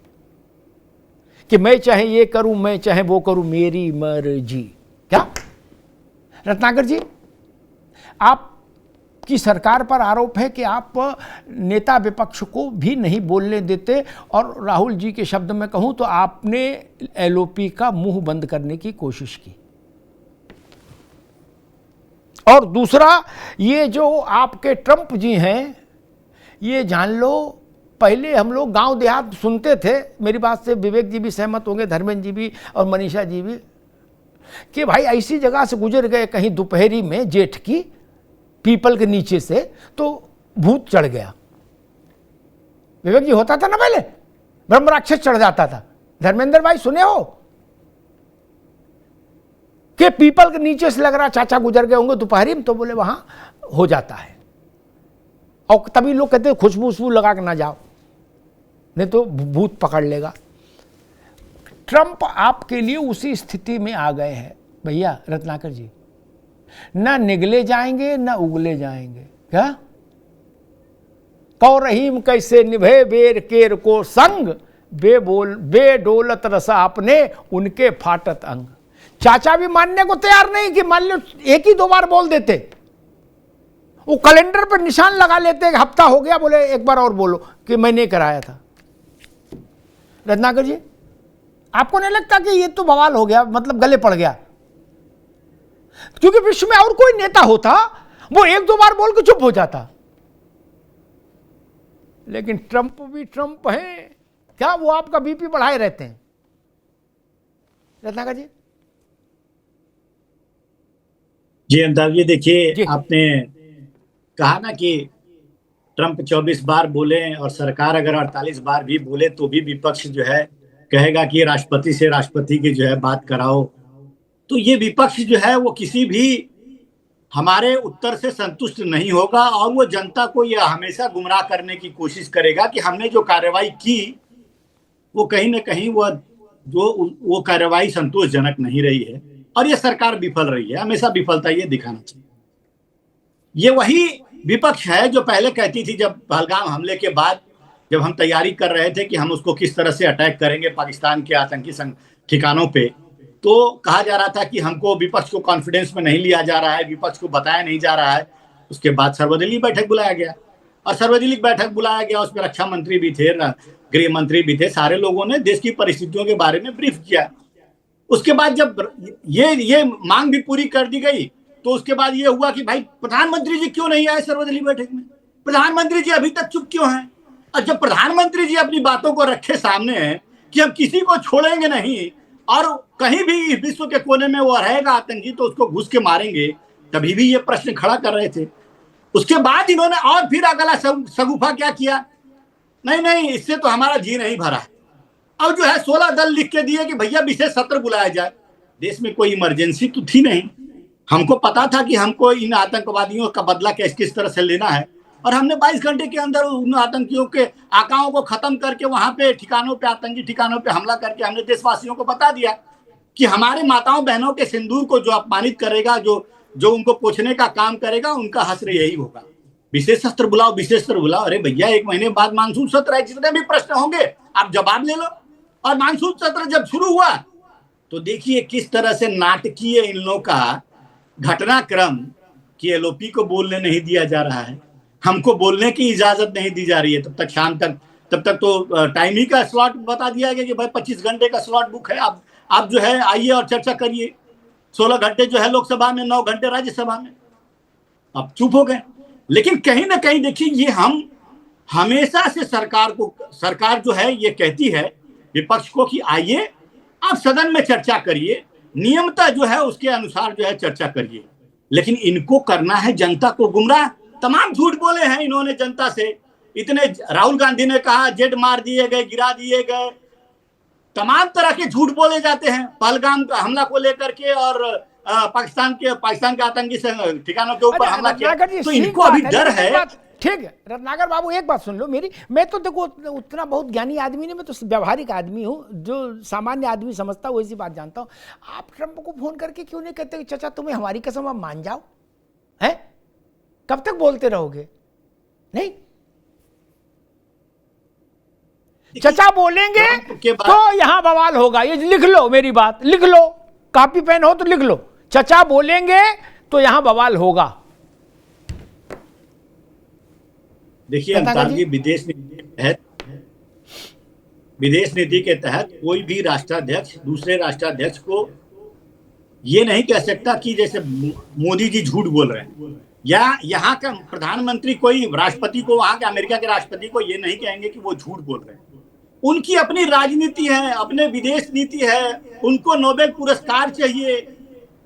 कि मैं चाहे ये करूं, मैं चाहे वो करूं, मेरी मर्जी। क्या रत्नाकर जी आपकी सरकार पर आरोप है कि आप नेता विपक्ष को भी नहीं बोलने देते, और राहुल जी के शब्द में कहूं तो आपने LOP का मुंह बंद करने की कोशिश की। और दूसरा, ये जो आपके ट्रंप जी हैं, ये जान लो पहले हम लोग गांव देहात सुनते थे, मेरी बात से विवेक जी भी सहमत होंगे, धर्मेंद्र जी भी और मनीषा जी भी, कि भाई ऐसी जगह से गुजर गए कहीं दोपहरी में जेठ की, पीपल के नीचे से, तो भूत चढ़ गया। विवेक जी, होता था ना पहले, ब्रह्म राक्षस चढ़ जाता था। धर्मेंद्र भाई सुने हो कि पीपल के नीचे से लग रहा चाचा गुजर गए होंगे दोपहरी में, तो बोले वहां हो जाता है। और तभी लोग कहते हैं खुशबू लगा के ना जाओ, नहीं तो भूत पकड़ लेगा। ट्रंप आपके लिए उसी स्थिति में आ गए हैं भैया रत्नाकर जी, ना निगले जाएंगे ना उगले जाएंगे। क्या कौ रहीम कैसे निभे बेर केर को संग, बेडोलत रसा अपने उनके फाटत अंग। चाचा भी मानने को तैयार नहीं कि मान लो एक ही 2 बार बोल देते, वो कैलेंडर पर निशान लगा लेते, एक हफ्ता हो गया, बोले एक बार और बोलो कि मैंने कराया था। रत्नाकर जी, आपको नहीं लगता कि ये तो बवाल हो गया, मतलब गले पड़ गया? क्योंकि विश्व में और कोई नेता होता वो 1-2 बार बोल के चुप हो जाता, लेकिन ट्रंप भी ट्रंप है, क्या वो आपका बीपी बढ़ाए रहते हैं? रत्नाकर जी जी अमिताभ जी, देखिए आपने कहा ना कि ट्रंप 24 बार बोले और सरकार अगर 48 बार भी बोले तो भी विपक्ष जो है कहेगा कि राष्ट्रपति से राष्ट्रपति की जो है बात कराओ। तो ये विपक्ष जो है वो किसी भी हमारे उत्तर से संतुष्ट नहीं होगा और वो जनता को यह हमेशा गुमराह करने की कोशिश करेगा कि हमने जो कार्रवाई की वो कहीं ना कहीं वो कार्रवाई संतोषजनक नहीं रही है और ये सरकार विफल रही है। हमेशा विफलता ये दिखाना चाहिए। ये वही विपक्ष है जो पहले कहती थी, जब पहलगाम हमले के बाद जब हम तैयारी कर रहे थे कि हम उसको किस तरह से अटैक करेंगे पाकिस्तान के आतंकी ठिकानों पे, तो कहा जा रहा था कि हमको विपक्ष को कॉन्फिडेंस में नहीं लिया जा रहा है, विपक्ष को बताया नहीं जा रहा है। उसके बाद सर्वदलीय बैठक बुलाया गया और सर्वदलीय बैठक बुलाया गया, उसमें रक्षा मंत्री भी थे, गृह मंत्री भी थे, सारे लोगों ने देश की परिस्थितियों के बारे में ब्रीफ किया। उसके बाद जब ये मांग भी पूरी कर दी गई तो उसके बाद ये हुआ कि भाई प्रधानमंत्री जी क्यों नहीं आए सर्वदलीय बैठक में, प्रधानमंत्री जी अभी तक चुप क्यों हैं? और जब प्रधानमंत्री जी अपनी बातों को रखे सामने कि हम किसी को छोड़ेंगे नहीं और कहीं भी विश्व के कोने में वो रहेगा आतंकी तो उसको घुस के मारेंगे, तभी भी ये प्रश्न खड़ा कर रहे थे। उसके बाद इन्होंने और फिर अगला सगुफा क्या किया, नहीं इससे तो हमारा जी नहीं भरा है। अब जो है 16 दल लिख के दिए कि भैया विशेष सत्र बुलाया जाए। देश में कोई इमरजेंसी तो थी नहीं, हमको पता था कि हमको इन आतंकवादियों का बदला किस तरह से लेना है और हमने 22 घंटे के अंदर उन आतंकियों के आकाओं को खत्म करके वहां पे ठिकानों पे, आतंकी ठिकानों पे हमला करके हमने देशवासियों को बता दिया कि हमारे माताओं बहनों के सिंदूर को जो अपमानित करेगा, जो उनको पोछने का काम करेगा, उनका हश्र यही होगा। विशेष सत्र बुलाओ, विशेष सत्र बुलाओ। अरे भैया 1 महीने बाद मानसून सत्र है, जितने भी प्रश्न होंगे आप जवाब ले लो। और मानसून सत्र जब शुरू हुआ तो देखिए किस तरह से नाटकीय इन लोगों का घटनाक्रम कि एलओपी को बोलने नहीं दिया जा रहा है, हमको बोलने की इजाजत नहीं दी जा रही है। तब तक शाम तक, तब तक तो टाइम ही का स्लॉट बता दिया गया कि भाई 25 घंटे का स्लॉट बुक है, आप जो है आइए और चर्चा करिए। 16 घंटे जो है लोकसभा में, 9 घंटे राज्यसभा में। अब चुप हो गए। लेकिन कहीं ना कहीं देखिए ये हम हमेशा से सरकार जो है ये कहती है विपक्ष को कि आइए आप सदन में चर्चा करिए, नियमता जो है उसके अनुसार जो है चर्चा करिए। लेकिन इनको करना है जनता को गुमराह। तमाम झूठ बोले हैं इन्होंने जनता से। इतने राहुल गांधी ने कहा जेट मार दिए गए, गिरा दिए गए, तमाम तरह के झूठ बोले जाते हैं पहलगाम हमला को लेकर के और पाकिस्तान के आतंकी ठिकानों के ऊपर हमला किया। तो इनको अभी डर है। ठीक है रत्नाकर बाबू, एक बात सुन लो मेरी। मैं तो देखो उतना बहुत ज्ञानी आदमी नहीं, मैं तो व्यावहारिक आदमी हूँ, जो सामान्य आदमी समझता हूँ वैसी बात जानता हूँ। आप ट्रंप को फोन करके क्यों नहीं कहते कि चाचा तुम्हें हमारी कसम आप मान जाओ? हैं कब तक बोलते रहोगे? नहीं, चाचा बोलेंगे तो यहां बवाल होगा। ये लिख लो, मेरी बात लिख लो, कॉपी पेन हो तो लिख लो। चाचा बोलेंगे तो यहां बवाल होगा। देखिए अमिताभ जी, विदेश नीति के तहत कोई भी राष्ट्राध्यक्ष दूसरे राष्ट्राध्यक्ष को ये नहीं कह सकता कि जैसे मोदी जी झूठ बोल रहे हैं, या यहाँ का प्रधानमंत्री कोई राष्ट्रपति को, वहां के अमेरिका के राष्ट्रपति को ये नहीं कहेंगे कि वो झूठ बोल रहे हैं। उनकी अपनी राजनीति है, अपने विदेश नीति है, उनको नोबेल पुरस्कार चाहिए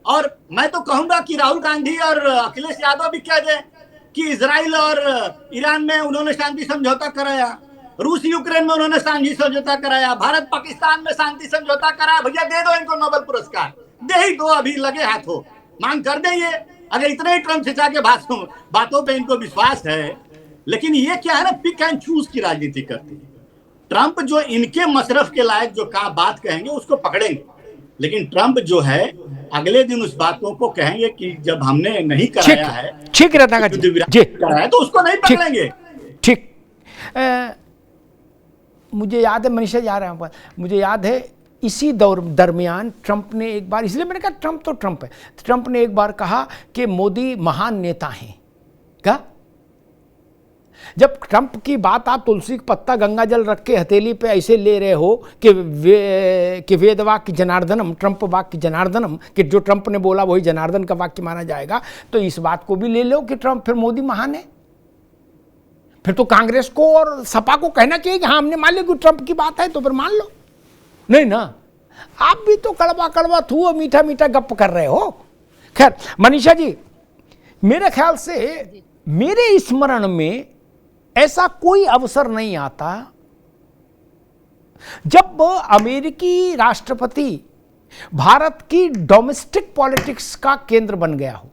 और मैं तो कहूंगा कि राहुल गांधी और अखिलेश यादव भी कह दें कि इजराइल और ईरान में उन्होंने शांति समझौता कराया, रूस यूक्रेन में उन्होंने शांति समझौता कराया, भारत पाकिस्तान में शांति समझौता कराया। भैया दे दो इनको नोबेल पुरस्कार, दे ही दो, अभी लगे हाथों मांग कर दें ये, अगर इतने ही ट्रम्प चचा के बातों पे इनको विश्वास है। लेकिन ये क्या है ना, पिक एंड चूज की राजनीति करती है। ट्रम्प जो इनके मशरफ के लायक जो बात कहेंगे उसको पकड़ेंगे, लेकिन ट्रम्प जो है अगले दिन उस बातों को कहेंगे कि जब हमने नहीं कराया है, ठीक रहता जी कराया तो उसको नहीं पकड़ेंगे। ठीक। मुझे याद है, मनीषा जा रहे हैं, मुझे याद है इसी दरमियान ट्रंप ने एक बार, इसलिए मैंने कहा ट्रंप तो ट्रंप है, ट्रंप ने एक बार कहा कि मोदी महान नेता हैं। क्या? जब ट्रंप की बात आप तुलसी का पत्ता गंगा जल रख के हथेली पे ऐसे ले रहे हो कि वेद वाक्य जनार्दनम, ट्रंप वाक्य जनार्दनम, कि जो ट्रंप ने बोला वही जनार्दन का वाक्य माना जाएगा, तो इस बात को भी ले लो कि ट्रंप, फिर मोदी महान है। फिर तो कांग्रेस को और सपा को कहना चाहिए कि हाँ हमने मान लिया कि ट्रंप की बात है तो फिर मान लो। नहीं ना, आप भी तो कड़वा कड़वा थू मीठा मीठा गप कर रहे हो। खैर मनीषा जी, मेरे ख्याल से मेरे स्मरण में ऐसा कोई अवसर नहीं आता जब अमेरिकी राष्ट्रपति भारत की डोमेस्टिक पॉलिटिक्स का केंद्र बन गया हो,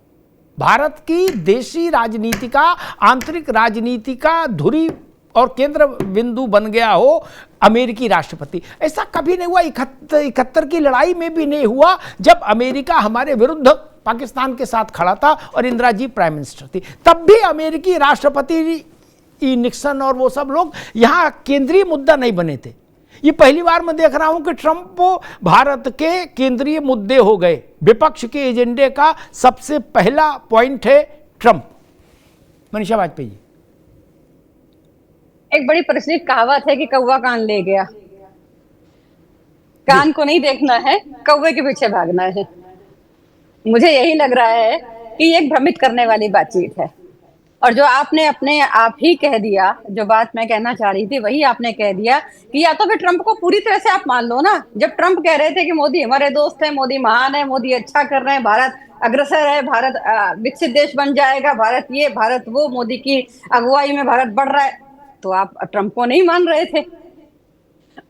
भारत की देशी राजनीति का, आंतरिक राजनीति का धुरी और केंद्र बिंदु बन गया हो अमेरिकी राष्ट्रपति। ऐसा कभी नहीं हुआ। 71 की लड़ाई में भी नहीं हुआ जब अमेरिका हमारे विरुद्ध पाकिस्तान के साथ खड़ा था और इंदिरा जी प्राइम मिनिस्टर थी, तब भी अमेरिकी राष्ट्रपति निक्सन और वो सब लोग यहां केंद्रीय मुद्दा नहीं बने थे। ये पहली बार मैं देख रहा हूं कि ट्रंप भारत के केंद्रीय मुद्दे हो गए। विपक्ष के एजेंडे का सबसे पहला पॉइंट है ट्रंप। मनीषा वाजपेयी जी, एक बड़ी प्रचलित कहावत है कि कौवा कान ले गया। कान को नहीं देखना है, कौवे के पीछे भागना है। मुझे यही लग रहा है कि ये एक भ्रमित करने वाली बातचीत है। और जो आपने अपने आप ही कह दिया, जो बात मैं कहना चाह रही थी वही आपने कह दिया कि या तो फिर ट्रंप को पूरी तरह से आप मान लो ना। जब ट्रंप कह रहे थे कि मोदी हमारे दोस्त है, मोदी महान है, मोदी अच्छा कर रहे हैं, भारत अग्रसर है, भारत विकसित देश बन जाएगा, भारत ये भारत वो, मोदी की अगुवाई में भारत बढ़ रहा है, तो आप ट्रंप को नहीं मान रहे थे।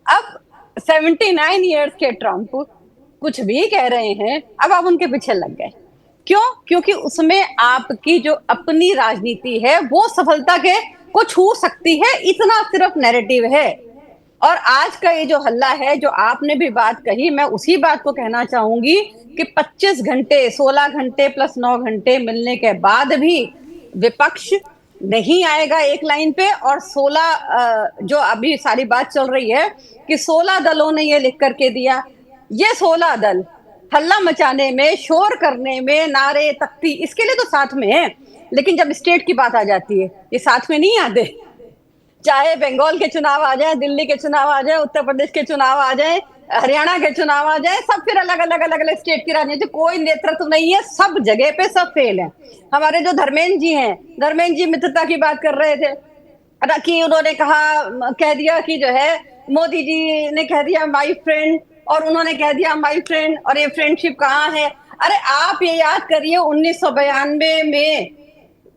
अब 79 ईयर्स के ट्रंप कुछ भी कह रहे हैं, अब आप उनके पीछे लग गए। क्यों? क्योंकि उसमें आपकी जो अपनी राजनीति है वो सफलता के को छू सकती है, इतना सिर्फ नैरेटिव है। और आज का ये जो हल्ला है, जो आपने भी बात कही, मैं उसी बात को कहना चाहूंगी कि 25 घंटे 16 घंटे प्लस 9 घंटे मिलने के बाद भी विपक्ष नहीं आएगा एक लाइन पे। और 16 जो अभी सारी बात चल रही है कि 16 दलों ने ये लिख करके दिया, ये 16 दल हल्ला मचाने में, शोर करने में, नारे तख्ती, इसके लिए तो साथ में है, लेकिन जब स्टेट की बात आ जाती है ये साथ में नहीं आते। चाहे बंगाल के चुनाव आ जाए, दिल्ली के चुनाव आ जाए, उत्तर प्रदेश के चुनाव आ जाए, हरियाणा के चुनाव आ जाए, सब फिर अलग अलग स्टेट की राजनीति, कोई नेतृत्व नहीं है, सब जगह पे सब फेल है। हमारे जो धर्मेंद्र जी हैं, धर्मेंद्र जी मित्रता की बात कर रहे थे कि उन्होंने कह दिया कि जो है मोदी जी ने कह दिया माय फ्रेंड, और उन्होंने कह दिया माय फ्रेंड, और ये फ्रेंडशिप कहाँ है? अरे आप ये याद करिए 1992 में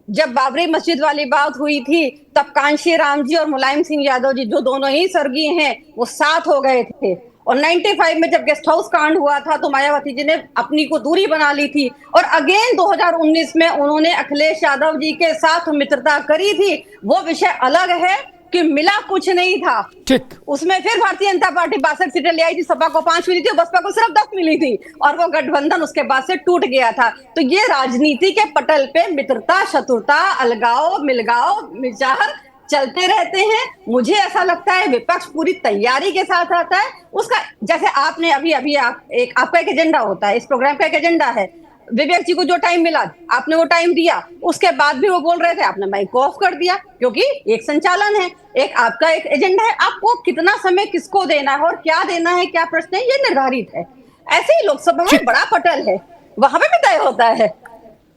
जब बाबरी मस्जिद वाली बात हुई थी, तब कांशी राम जी और मुलायम सिंह यादव जी, जो दोनों ही स्वर्गीय हैं, वो साथ हो गए थे। और 95 में जब गेस्ट हाउस कांड हुआ था तो मायावती जी ने अपनी को दूरी बना ली थी, और अगेन 2019 में उन्होंने अखिलेश यादव जी के साथ मित्रता करी थी। वो विषय अलग है कि मिला कुछ नहीं था। ठीक। उसमें फिर भारतीय जनता पार्टी 62 सीटें ले आई थी, सपा को 5 मिली थी, बसपा को सिर्फ 10 मिली थी, और वो गठबंधन उसके बाद से टूट गया था। तो ये राजनीति के पटल पे मित्रता, शत्रुता, अलगाव, मिलगाव, विचार चलते रहते हैं। मुझे ऐसा लगता है विपक्ष पूरी तैयारी के साथ आता है उसका। जैसे आपने अभी आपका एक एजेंडा होता है, इस प्रोग्राम का एक एजेंडा है, विवेक जी को जो टाइम मिला आपने वो टाइम दिया, उसके बाद भी वो बोल रहे थे, आपने माइक ऑफ कर दिया, क्योंकि एक संचालन है, एक आपका एक एजेंडा है, आपको कितना समय किसको देना है और क्या देना है, क्या प्रश्न है, ये निर्धारित है। ऐसे ही लोकसभा में बड़ा पटल है, वहां पे भी तय होता है।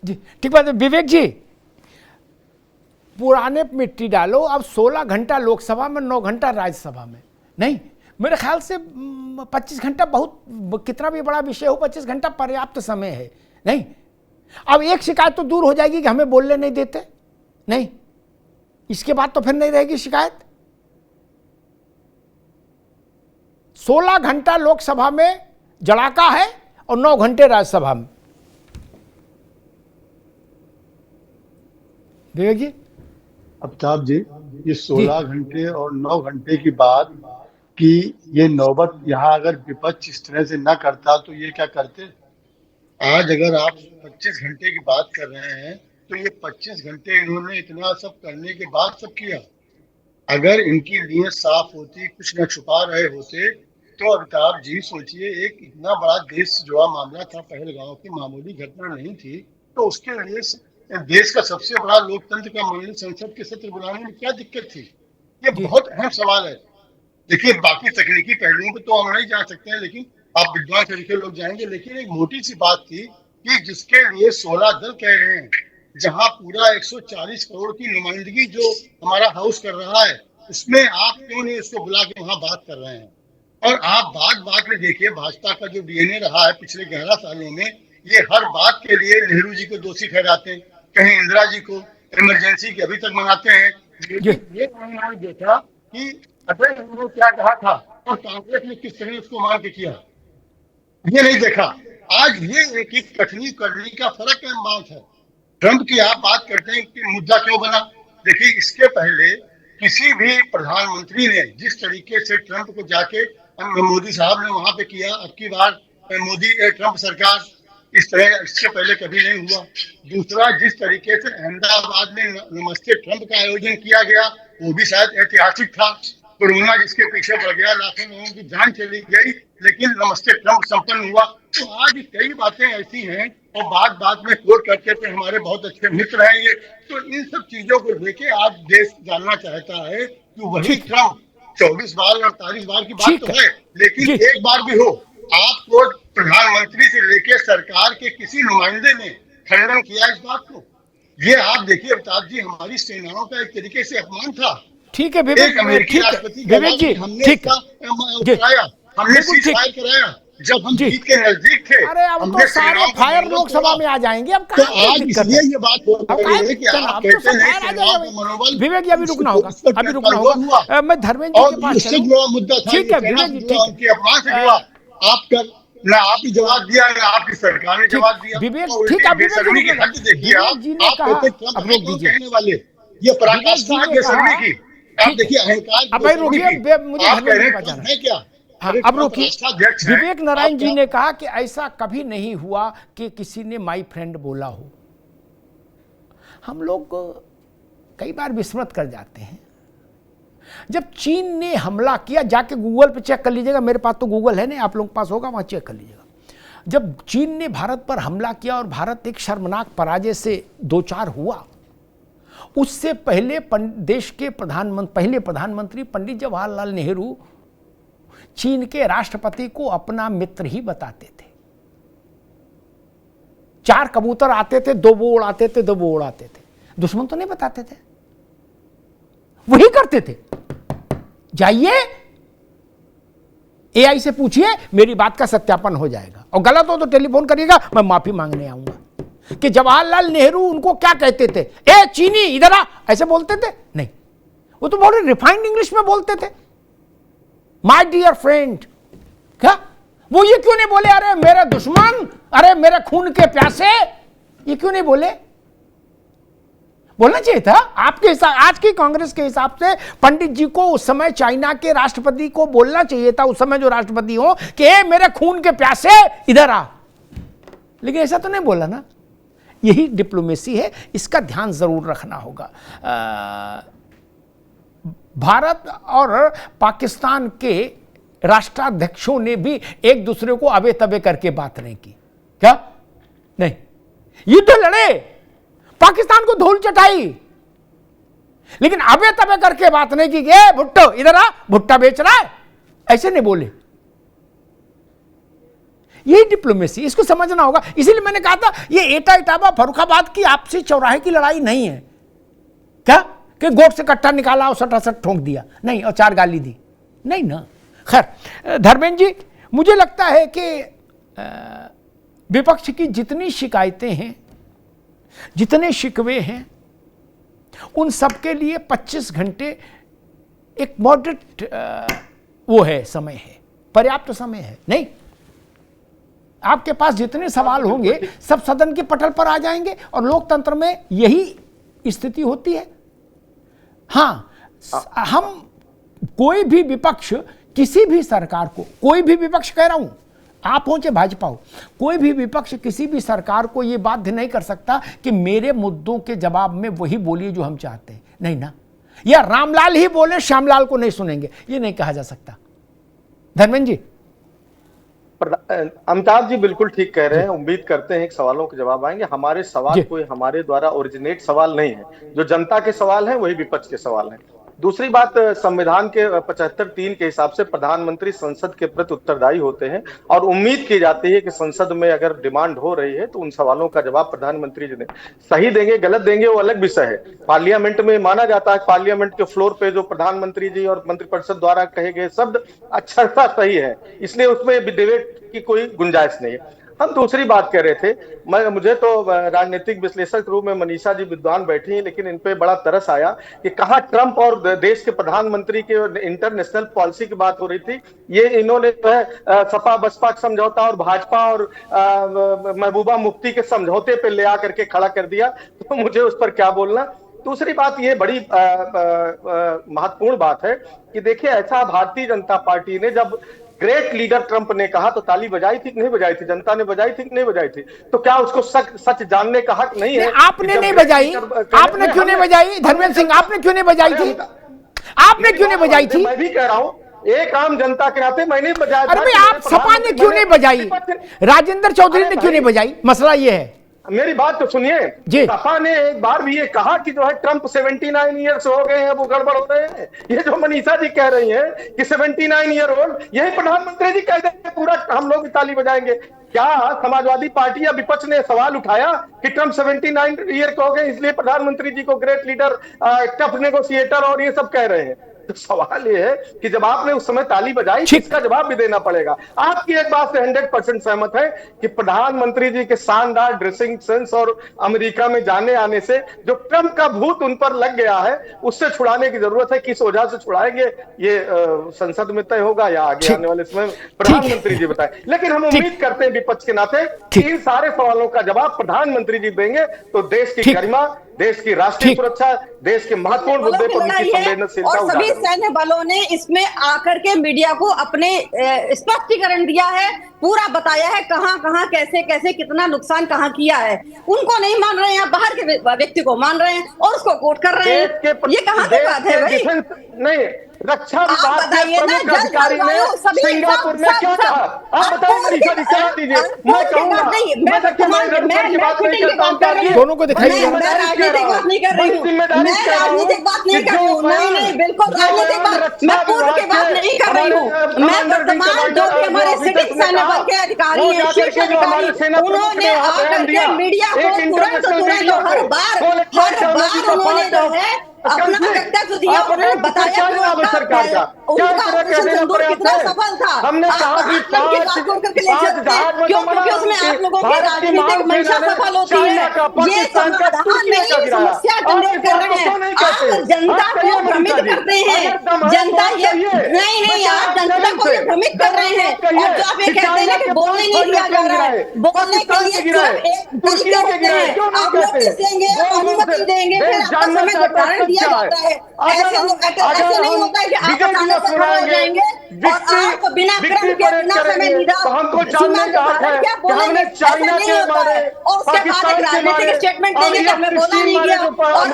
जी ठीक बात है। विवेक जी, पुराने मिट्टी डालो, अब 16 घंटा लोकसभा में, 9 घंटा राज्यसभा में। नहीं, मेरे ख्याल से 25 घंटा बहुत, कितना भी बड़ा विषय हो 25 घंटा पर्याप्त समय है। नहीं, अब एक शिकायत तो दूर हो जाएगी कि हमें बोलने नहीं देते, नहीं, इसके बाद तो फिर नहीं रहेगी शिकायत। 16 घंटा लोकसभा में जड़ाका है और 9 घंटे राज्यसभा में। विवेक जी, अमिताभ जी, ये 16 घंटे और 9 घंटे की बात कि ये नौबत यहाँ अगर विपक्ष इस तरह से ना करता तो ये क्या करते। आज अगर आप 25 घंटे की बात कर रहे हैं तो ये 25 घंटे इन्होंने इतना सब करने के बाद सब किया। अगर इनकी नीयत साफ होती, कुछ न छुपा रहे होते, तो अमिताभ जी सोचिए, एक इतना बड़ा देश से जुड़ा मामला था, पहलगांव की मामूली घटना नहीं थी, तो उसके लिए देश का सबसे बड़ा लोकतंत्र का मंडल संसद के सत्र बुलाने में क्या दिक्कत थी। ये बहुत अहम सवाल है। देखिए, बाकी तकनीकी पहलुओं पे तो हम नहीं जा सकते हैं, लेकिन आप विद्वान तरीके लोग जाएंगे। लेकिन एक मोटी सी बात थी कि जिसके लिए 16 दल कह रहे हैं, जहां पूरा 140 करोड़ की नुमाइंदगी जो हमारा हाउस कर रहा है, उसमें आप क्यों नहीं उसको बुला के वहां बात कर रहे हैं। और आप बात में देखिए, भाजपा का जो डीएनए रहा है पिछले 11 सालों में, ये हर बात के लिए नेहरू जी को दोषी ठहराते हैं, कहीं इंदिरा जी को इमरजेंसी की अभी तक मनाते हैं। ये उन्होंने देखा कि अटल जी ने क्या कहा था और कांग्रेस ने किस तरह उसको मान के किया, ये नहीं देखा। आज ये एक कठिनी करनी का फर्क है, बात है। ट्रंप की आप बात करते हैं कि मुद्दा क्यों बना। देखिए, इसके पहले किसी भी प्रधानमंत्री ने जिस तरीके से ट्रंप को जाके मोदी साहब ने वहां पे किया, अब की बार मोदी ट्रंप सरकार इस तरह इससे पहले कभी नहीं हुआ। दूसरा, जिस तरीके से अहमदाबाद में नमस्ते ट्रंप का आयोजन किया गया, वो भी शायद ऐतिहासिक था। कोरोना जिसके पीछे बढ़ गया, लाखों लोगों की जान चली गई, लेकिन नमस्ते ट्रंप संपन्न हुआ। तो आज कई बातें ऐसी हैं, और बात में कोट करके थे हमारे बहुत अच्छे मित्र हैं ये। तो इन सब चीजों को लेके आज देश जानना चाहता है कि वही ट्रंप 24 बार और 48 बार की बात तो है, लेकिन एक बार भी हो आपको प्रधानमंत्री से लेकर सरकार के किसी नुमाइंदे ने खंडन किया इस बात को। ये आप देखिए अमिताभ जी, हमारी सेनाओं का एक तरीके से अपमान था। ठीक है विवेक, एक अमेरिकी राष्ट्रपति हमने सीज फायर कराया जब हम जीत के नजदीक थे। अरे अब तो सारे फायर लोकसभा में आ जाएंगे। अब तो आज इसलिए ये बात हो रही है कि आप कहते हैं मनोबल। विवेक जी, अभी रुकना होगा, अभी रुकना होगा। मैं धर्मेंद्र जी के पास इससे जुड़ा मुद्दा था, ठीक है विवेक जी, ठीक है, अपमान से जुड़ा। आपका ना आपकी जवाब दिया ना आपकी सरकार ने जवाब दिया। विवेक, ठीक है, बेशर्मी की हद देखिए। आप कहने वाले ये पराकाष्ठा है बेशर्मी की। आप देखिए अहंकार। अब भाई रुकिए, मुझे है क्या। हाँ, अब रुकिए। विवेक नारायण जी ने कहा कि ऐसा कभी नहीं हुआ कि किसी ने माई फ्रेंड बोला हो। हम लोग कई बार विस्मृत कर जाते हैं। जब चीन ने हमला किया, जाके गूगल पे चेक कर लीजिएगा, मेरे पास तो गूगल है नहीं, आप लोगों के पास होगा, वहां चेक कर लीजिएगा। जब चीन ने भारत पर हमला किया और भारत एक शर्मनाक पराजय से दो चार हुआ, उससे पहले देश के पहले प्रधानमंत्री पंडित जवाहरलाल नेहरू चीन के राष्ट्रपति को अपना मित्र ही बताते थे। 4 कबूतर आते थे, 2 वो उड़ाते थे, 2 वो उड़ाते थे, दुश्मन तो नहीं बताते थे, वही करते थे। जाइए एआई से पूछिए, मेरी बात का सत्यापन हो जाएगा, और गलत हो तो टेलीफोन करिएगा, मैं माफी मांगने आऊंगा। कि जवाहरलाल नेहरू उनको क्या कहते थे, ए चीनी इधर आ, ऐसे बोलते थे? नहीं, वो तो बहुत रिफाइंड इंग्लिश में बोलते थे, माय डियर फ्रेंड। क्या वो ये क्यों नहीं बोले, अरे मेरे दुश्मन, अरे मेरे खून के प्यासे, ये क्यों नहीं बोले? बोलना चाहिए था। आपके हिसाब, आज की कांग्रेस के हिसाब से पंडित जी को उस समय चाइना के राष्ट्रपति को बोलना चाहिए था, उस समय जो राष्ट्रपति हो, कि ए मेरे खून के प्यासे इधर आ। लेकिन ऐसा तो नहीं बोला ना। यही डिप्लोमेसी है, इसका ध्यान जरूर रखना होगा। भारत और पाकिस्तान के राष्ट्राध्यक्षों ने भी एक दूसरे को अबे तबे करके बात नहीं की। क्या नहीं, युद्ध लड़े, पाकिस्तान को धूल चटाई, लेकिन अबे तबे करके बात नहीं की। ए भुट्टो इधर आ, भुट्टा बेच रहा है, ऐसे नहीं बोले। यही डिप्लोमेसी, इसको समझना होगा। इसीलिए मैंने कहा था ये एटा इटावा फर्रुखाबाद की आपसी चौराहे की लड़ाई नहीं है। क्या कि गोट से कट्टा निकाला और सटासट ठोंक दिया, नहीं, और 4 गाली दी, नहीं ना। खैर धर्मेंद्र जी, मुझे लगता है कि विपक्ष की जितनी शिकायतें हैं, जितने शिकवे हैं, उन सब के लिए 25 घंटे एक मॉडरेट वो है, समय है, पर्याप्त समय है। नहीं, आपके पास जितने सवाल होंगे सब सदन के पटल पर आ जाएंगे और लोकतंत्र में यही स्थिति होती है। हाँ, हम कोई भी विपक्ष किसी भी सरकार को, कोई भी विपक्ष कह रहा हूं, आप हो चाहे भाजपा हो, कोई भी विपक्ष किसी भी सरकार को यह बाध्य नहीं कर सकता कि मेरे मुद्दों के जवाब में वही बोलिए जो हम चाहते हैं। नहीं ना, या रामलाल ही बोले श्यामलाल को नहीं सुनेंगे, ये नहीं कहा जा सकता। धर्मेंद्र जी। अमिताभ जी बिल्कुल ठीक कह रहे हैं। उम्मीद करते हैं कि सवालों के जवाब आएंगे। हमारे सवाल कोई हमारे द्वारा ओरिजिनेट सवाल नहीं है, जो जनता के सवाल हैं वही विपक्ष के सवाल हैं। दूसरी बात, संविधान के 75(3) के हिसाब से प्रधानमंत्री संसद के प्रति उत्तरदायी होते हैं और उम्मीद की जाती है कि संसद में अगर डिमांड हो रही है तो उन सवालों का जवाब प्रधानमंत्री जी सही देंगे, गलत देंगे वो अलग विषय है। पार्लियामेंट में माना जाता है, पार्लियामेंट के फ्लोर पे जो प्रधानमंत्री जी और मंत्रिपरिषद द्वारा कहे गए शब्द अक्षरशः सही है, इसलिए उसमें डिबेट की कोई गुंजाइश नहीं है। हम दूसरी बात कह रहे थे, मुझे तो राजनीतिक विश्लेषक रूप में मनीषा जी विद्वान बैठी हैं, लेकिन इन पे बड़ा तरस आया कि कहाँ ट्रंप और देश के प्रधानमंत्री के इंटरनेशनल पॉलिसी की बात हो रही थी, ये इन्होंने जो है सपा बसपा समझौता और भाजपा और महबूबा मुफ्ती के समझौते पे ले आकर के खड़ा कर दिया। तो मुझे उस पर क्या बोलना। दूसरी बात, ये बड़ी महत्वपूर्ण बात है कि देखिए, ऐसा भारतीय जनता पार्टी ने जब ग्रेट लीडर ट्रंप ने कहा तो ताली बजाई थी कि नहीं बजाई थी? जनता ने बजाई थी कि नहीं बजाई थी? तो क्या उसको सच जानने का हक नहीं है? आपने नहीं बजाई, आपने क्यों नहीं बजाई? धर्मेंद्र सिंह, आपने क्यों नहीं बजाई थी? आपने क्यों नहीं बजाई थी? मैं भी कह रहा हूं, एक आम जनता के नाते मैंने नहीं बजाया। अरे भाई, आप सपा ने क्यों नहीं बजाई? राजेंद्र चौधरी ने क्यों नहीं बजाई? मसला ये है। मेरी बात तो सुनिए। सपा ने एक बार भी ये कहा कि जो है ट्रंप 79 ईयर्स हो गए हैं, वो गड़बड़ हो रहे हैं। ये जो मनीषा जी कह रही हैं कि 79 ईयर ओल्ड, यही प्रधानमंत्री जी कह देंगे पूरा हम लोग ताली बजाएंगे। क्या समाजवादी पार्टी या विपक्ष ने सवाल उठाया कि ट्रंप 79 ईयर के हो गए इसलिए प्रधानमंत्री जी को ग्रेट लीडर, टफ नेगोशिएटर और ये सब कह रहे हैं? तो सवाल ये है कि जब आपने उस समय ताली बजाई, इसका जवाब भी देना पड़ेगा। आपकी एक बात से 100% सहमत है कि प्रधानमंत्री जी के शानदार ड्रेसिंग सेंस और अमेरिका में जाने आने से जो ट्रंप का भूत उन पर लग गया है, उससे छुड़ाने की जरूरत है। किस वजह से छुड़ाएंगे ये संसद में तय होगा या आगे आने वाले समय प्रधानमंत्री जी बताए। लेकिन हम उम्मीद करते हैं विपक्ष के नाते कि इन सारे सवालों का जवाब प्रधानमंत्री जी देंगे तो देश की गरिमा, देश की राष्ट्रीय सुरक्षा, देश के महत्वपूर्ण मुद्दे पर उनकी संवेदनशीलता और सभी सैन्य बलों ने इसमें आकर के मीडिया को अपने स्पष्टीकरण दिया है, पूरा बताया है कहां कहां कैसे कैसे कितना नुकसान कहां किया है। उनको नहीं मान रहे हैं, बाहर के व्यक्ति को मान रहे हैं और उसको कोट कर रहे हैं। ये कहां की बात है भाई? नहीं, रक्षा विभाग के प्रमुख अधिकारी ने सिंगापुर में क्या कहा? आप बताइए मनीषा जी, क्या दीजिए। मैं कहूंगा, दोनों को दिखाइए। राजनीतिक बात नहीं कर रही हूँ, मैं राजनीतिक बात नहीं कर रही हूँ। नहीं, बिल्कुल राजनीतिक बात, मैं पूर्व की बात नहीं कर रही हूँ। मैं वर्तमान जो भी हमारे सिटिंग सैन्य बल के अधिकारी हैं, शीर्ष अधिकारी, उन्होंने आकर के मीडिया को तुरंत हर बार उन्होंने जो है अपना वक्तव्य दिया, उन्होंने बताया सरकार का कितना सफल था। हमने कहा कि क्योंकि उसमें आप लोगों की राजनीतिक मंशा सफल होती है। ये समाधान नहीं, समस्या जनरेट कर रहे हैं। आप जनता को भ्रमित करते हैं। जनता ये नहीं, आप जनता को ये भ्रमित कर रहे हैं। और जो आप ये कहते हैं कि बोलने नहीं दिया जा रहा है, बोलने के लिए सिर्फ एक तरीके होते हैं, आप नोटिस देंगे, अनुमति देंगे, फिर आपका समय निर्धारण दिया जाता है। ऐसे नहीं होता है कि आप अचानक से खड़े हो जाएंगे और आप बिना क्रम के बिना समय सीमा क्या बोलेंगे, ऐसा नहीं होता है। और उसके बाद एक राजनीतिक स्टेटमेंट देंगे कि हमें बोला नहीं गया और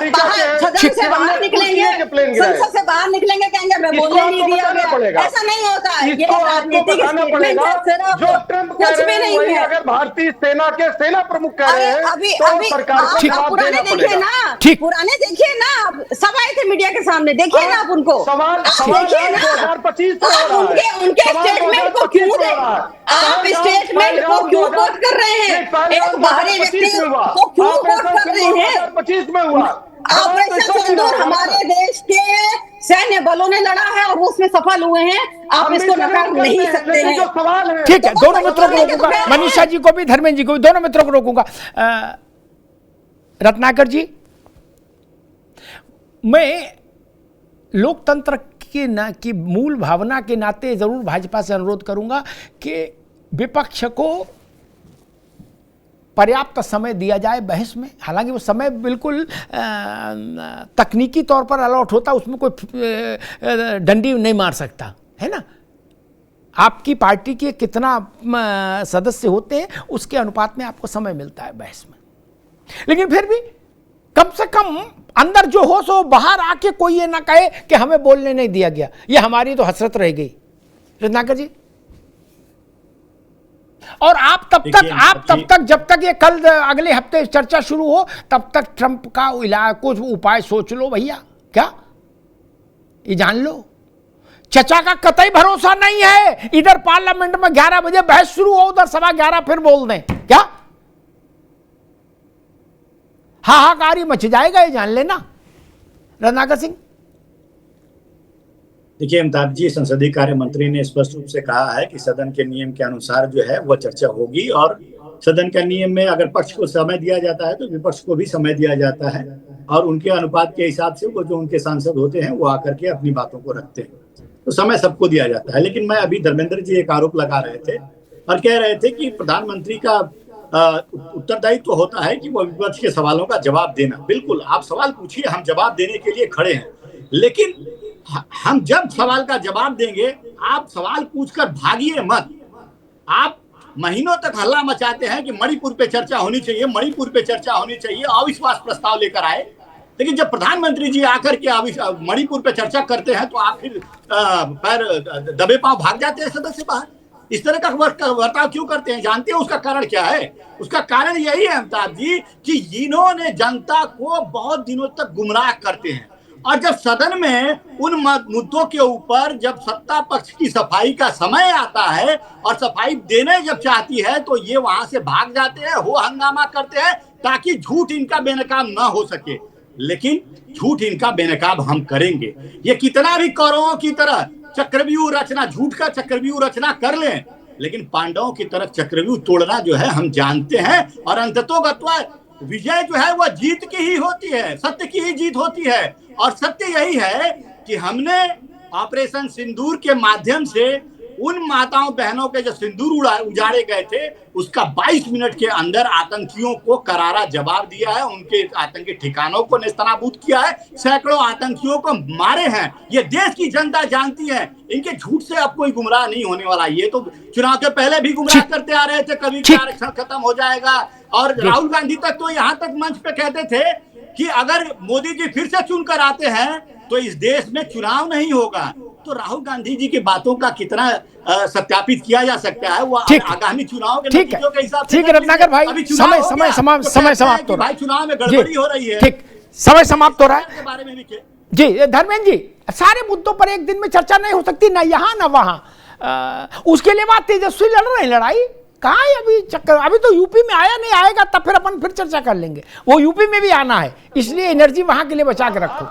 सदन से बाहर निकलेंगे, संसद से बाहर निकलेंगे, कहेंगे हमें बोलने नहीं दिया गया। ऐसा नहीं होता है। ये राजनीतिक स्टेटमेंट है, सिर्फ कुछ भी नहीं है। अगर भारतीय सेना के सेना प्रमुख कह रहे हैं अभी पुराने देखिए ना, पुराने देखिए ना, सब आए थे मीडिया के सामने, देखिए ना आप उनको, देखिए ना, आप उनके स्टेटमेंट को क्यों दे, आप स्टेटमेंट को क्यों कोट कर रहे हैं? एक बाहरी व्यक्ति को क्यों कोट कर रहे हैं? 2025 में हुआ ऑपरेशन सिंदूर हमारे देश के सैन्य बलों ने लड़ा है और वो उसमें सफल हुए हैं, आप इसको नकार नहीं सकते हैं। सवाल है, ठीक है, दोनों मित्रों को रोकूंगा, मनीषा जी को भी, धर्मेंद्र जी को भी, दोनों मित्रों को रोकूंगा। रत्नाकर जी, मैं लोकतंत्र की मूल भावना के नाते जरूर भाजपा से अनुरोध करूंगा कि विपक्ष को पर्याप्त समय दिया जाए बहस में। हालांकि वो समय बिल्कुल तकनीकी तौर पर अलॉट होता, उसमें कोई डंडी नहीं मार सकता है ना। आपकी पार्टी के कितना सदस्य होते हैं उसके अनुपात में आपको समय मिलता है बहस में, लेकिन फिर भी कम से कम अंदर जो हो सो बाहर आके कोई ये ना कहे कि हमें बोलने नहीं दिया गया, ये हमारी तो हसरत रह गई। रत्नाकर जी, और आप तब तक जब तक ये कल अगले हफ्ते चर्चा शुरू हो तब तक ट्रंप का कुछ उपाय सोच लो भैया। क्या ये जान लो, चचा का कतई भरोसा नहीं है। इधर पार्लियामेंट में 11 बजे बहस शुरू हो, उधर 11:15 फिर बोल दें, क्या हाहाकारी मच जाएगा, ये जान लेना। रत्नाकर सिंह, देखिए अमिताभ जी, संसदीय कार्य मंत्री ने स्पष्ट रूप से कहा है कि सदन के नियम के अनुसार जो है वह चर्चा होगी, और सदन के नियम में अगर पक्ष को समय दिया जाता है तो विपक्ष को भी समय दिया जाता है, और उनके अनुपात के हिसाब से वो जो उनके सांसद होते हैं वो आकर के अपनी बातों को रखते हैं, तो समय सबको दिया जाता है। लेकिन मैं अभी धर्मेंद्र जी एक आरोप लगा रहे थे और कह रहे थे कि प्रधानमंत्री का उत्तरदायित्व तो होता है कि वो विपक्ष के सवालों का जवाब देना। बिल्कुल, आप सवाल पूछिए, हम जवाब देने के लिए खड़े हैं, लेकिन हम जब सवाल का जवाब देंगे, आप सवाल पूछकर भागिए मत। आप महीनों तक हल्ला मचाते हैं कि मणिपुर पे चर्चा होनी चाहिए, मणिपुर पे चर्चा होनी चाहिए, अविश्वास प्रस्ताव लेकर आए, लेकिन जब प्रधानमंत्री जी आकर के मणिपुर पे चर्चा करते हैं तो आप फिर पैर दबे पांव भाग जाते हैं सदन से बाहर। इस तरह का बर्ताव क्यों करते हैं? जानते हैं उसका कारण क्या है? उसका कारण यही है अमिताभ जी कि इन्होंने जनता को बहुत दिनों तक गुमराह करते हैं, और जब सदन में उन मुद्दों के ऊपर जब सत्ता पक्ष की सफाई का समय आता है और सफाई देने जब चाहती है तो ये वहां से भाग जाते हैं, हो हंगामा करते हैं ताकि झूठ इनका बेनकाब ना हो सके। लेकिन झूठ इनका बेनकाब हम करेंगे। ये कितना भी कौरवों की तरह चक्रव्यूह रचना, झूठ का चक्रव्यूह रचना कर लें, लेकिन पांडवों की तरफ चक्रव्यूह तोड़ना जो है हम जानते हैं, और अंततोगत्वा विजय जो है वह जीत की ही होती है, सत्य की ही जीत होती है। और सत्य यही है कि हमने ऑपरेशन सिंदूर के माध्यम से उन माताओं बहनों के जो सिंदूर उजाड़े गए थे उसका 22 मिनट के अंदर आतंकियों को करारा जवाब दिया है, उनके आतंकी ठिकानों को नेस्तनाबूद किया है, सैकड़ों आतंकियों को मारे हैं। ये देश की जनता जानती है, इनके झूठ से अब कोई गुमराह नहीं होने वाला। ये तो चुनाव के पहले भी गुमराह करते आ रहे थे, कभी आरक्षण खत्म हो जाएगा, और राहुल गांधी तक तो यहाँ तक मंच पे कहते थे कि अगर मोदी जी फिर से चुनकर आते हैं तो इस देश में चुनाव नहीं होगा। तो राहुल गांधी जी की बातों का कितना सत्यापित किया जा सकता है वो आगामी चुनाव के नतीजों के हिसाब से। ठीक है रत्नाकर भाई, समय समाप्त हो रहा है, चुनाव में गड़बड़ी हो रही है। ठीक, समय समाप्त हो रहा है। बारे में लिखे जी धर्मेंद्र जी, सारे मुद्दों पर एक दिन में चर्चा नहीं हो सकती, ना यहाँ ना वहां। उसके लिए बात तेजस्वी लड़ रहे हैं लड़ाई, कहाँ है अभी चक्कर? अभी तो यूपी में आया नहीं, आएगा तब फिर अपन फिर चर्चा कर लेंगे। वो यूपी में भी आना है, इसलिए एनर्जी वहां के लिए बचा के रखो।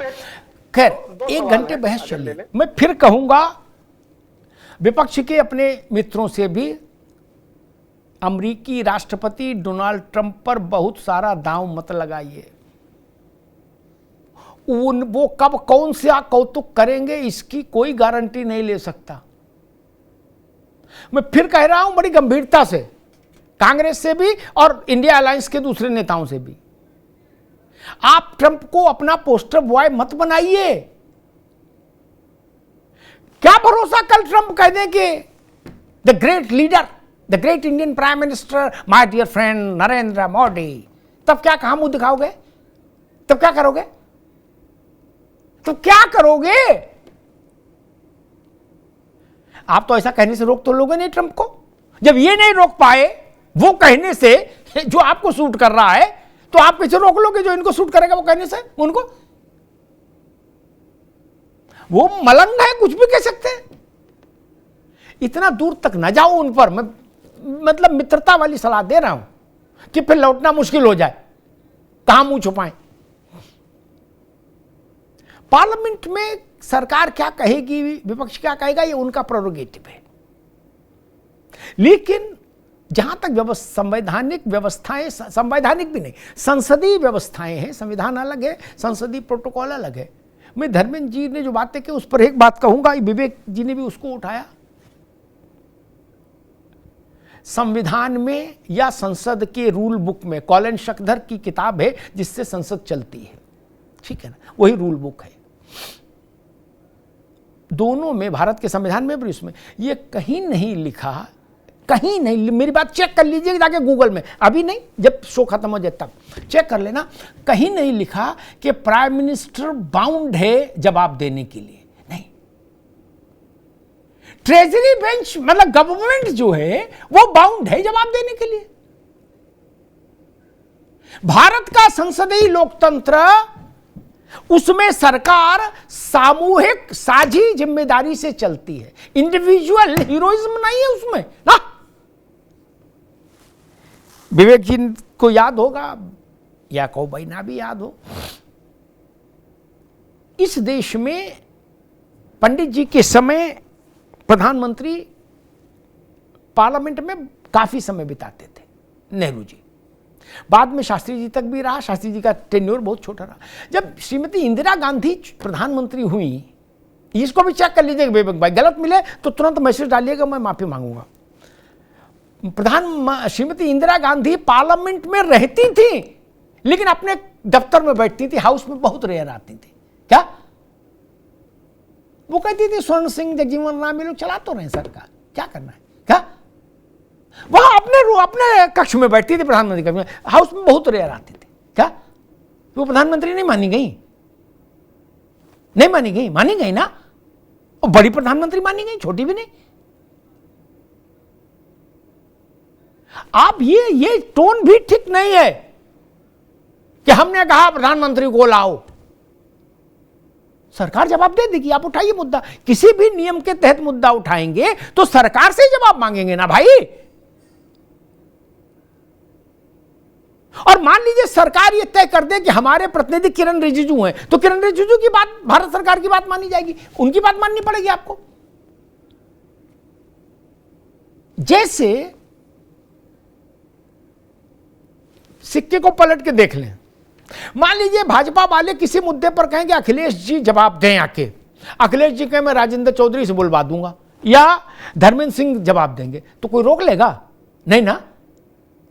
खैर, 1 घंटे बहस चली। मैं फिर कहूंगा विपक्ष के अपने मित्रों से भी, अमेरिकी राष्ट्रपति डोनाल्ड ट्रंप पर बहुत सारा दांव मत लगाइए। वो कब कौन सा कौतुक करेंगे इसकी कोई गारंटी नहीं ले सकता। मैं फिर कह रहा हूं बड़ी गंभीरता से, कांग्रेस से भी और इंडिया अलायंस के दूसरे नेताओं से भी, आप ट्रंप को अपना पोस्टर बॉय मत बनाइए। क्या भरोसा कल ट्रंप कह दे कि the great leader, the great Indian prime minister my dear friend Narendra Modi, तब क्या कहां मुंह दिखाओगे? तब क्या करोगे? तो क्या करोगे? आप तो ऐसा कहने से रोक तो लोगे नहीं ट्रंप को। जब ये नहीं रोक पाए वो कहने से जो आपको सूट कर रहा है, तो आप कैसे रोक लोगे जो इनको सूट करेगा वो कहने से? उनको वो मलंग है, कुछ भी कह सकते हैं। इतना दूर तक न जाओ उन पर। मैं मतलब मित्रता वाली सलाह दे रहा हूं कि फिर लौटना मुश्किल हो जाए, कहां मुंह छुपाएं। पार्लियामेंट में सरकार क्या कहेगी, विपक्ष क्या कहेगा, ये उनका प्रोरोगेटिव है। लेकिन जहां तक संवैधानिक व्यवस्थाएं, संवैधानिक भी नहीं, संसदीय व्यवस्थाएं हैं, संविधान अलग है, संसदीय प्रोटोकॉल अलग है। मैं धर्मेंद्र जी ने जो बातें की उस पर एक बात कहूंगा, विवेक जी ने भी उसको उठाया। संविधान में या संसद के रूल बुक में, कॉलन शकधर की किताब है जिससे संसद चलती है, ठीक है ना, वही रूल बुक है। दोनों में, भारत के संविधान में भी उसमें, ये कहीं नहीं लिखा, कहीं नहीं, मेरी बात चेक कर लीजिए जाके गूगल में, अभी नहीं, जब शो खत्म हो जाए तब चेक कर लेना, कहीं नहीं लिखा कि प्राइम मिनिस्टर बाउंड है जवाब देने के लिए। नहीं, ट्रेजरी बेंच मतलब गवर्नमेंट जो है वो बाउंड है जवाब देने के लिए। भारत का संसदीय लोकतंत्र, उसमें सरकार सामूहिक साझी जिम्मेदारी से चलती है, इंडिविजुअल हीरोइज्म नहीं है उसमें ना। विवेक जी को याद होगा, या को भाई ना भी याद हो, इस देश में पंडित जी के समय प्रधानमंत्री पार्लियामेंट में काफी समय बिताते थे, नेहरू जी। बाद में शास्त्री जी तक भी रहा, शास्त्री जी का टेन्योर बहुत छोटा रहा। जब श्रीमती इंदिरा गांधी प्रधानमंत्री हुई, इसको भी चेक कर लीजिएगा विवेक भाई, गलत मिले तो तुरंत मैसेज डालिएगा, मैं माफी मांगूंगा। श्रीमती इंदिरा गांधी पार्लियामेंट में रहती थी, लेकिन अपने दफ्तर में बैठती थी, हाउस में बहुत रेयर आती थी। क्या वो कहती थी, स्वर्ण सिंह, जगजीवन राम, ये लोग चला तो रहे सरकार, क्या करना है, क्या वहां अपने कक्ष में बैठती थी, प्रधानमंत्री कक्ष में, हाउस में बहुत रेयर आती थी। क्या वो प्रधानमंत्री नहीं मानी गई? नहीं मानी गई, मानी गई ना, और बड़ी प्रधानमंत्री मानी गई, छोटी भी नहीं। आप ये टोन भी ठीक नहीं है कि हमने कहा प्रधानमंत्री को लाओ, सरकार जवाब दे देगी। आप उठाइए मुद्दा, किसी भी नियम के तहत मुद्दा उठाएंगे तो सरकार से जवाब मांगेंगे ना भाई। और मान लीजिए सरकार ये तय कर दे कि हमारे प्रतिनिधि किरण रिजिजू हैं, तो किरण रिजिजू की बात, भारत सरकार की बात मानी जाएगी, उनकी बात माननी पड़ेगी आपको। जैसे सिक्के को पलट के देख लें, मान लीजिए भाजपा वाले किसी मुद्दे पर कहेंगे अखिलेश जी जवाब दें आके, अखिलेश जी कहें मैं राजेंद्र चौधरी से बुलवा दूंगा, या धर्मेंद्र सिंह जवाब देंगे, तो कोई रोक लेगा? नहीं ना।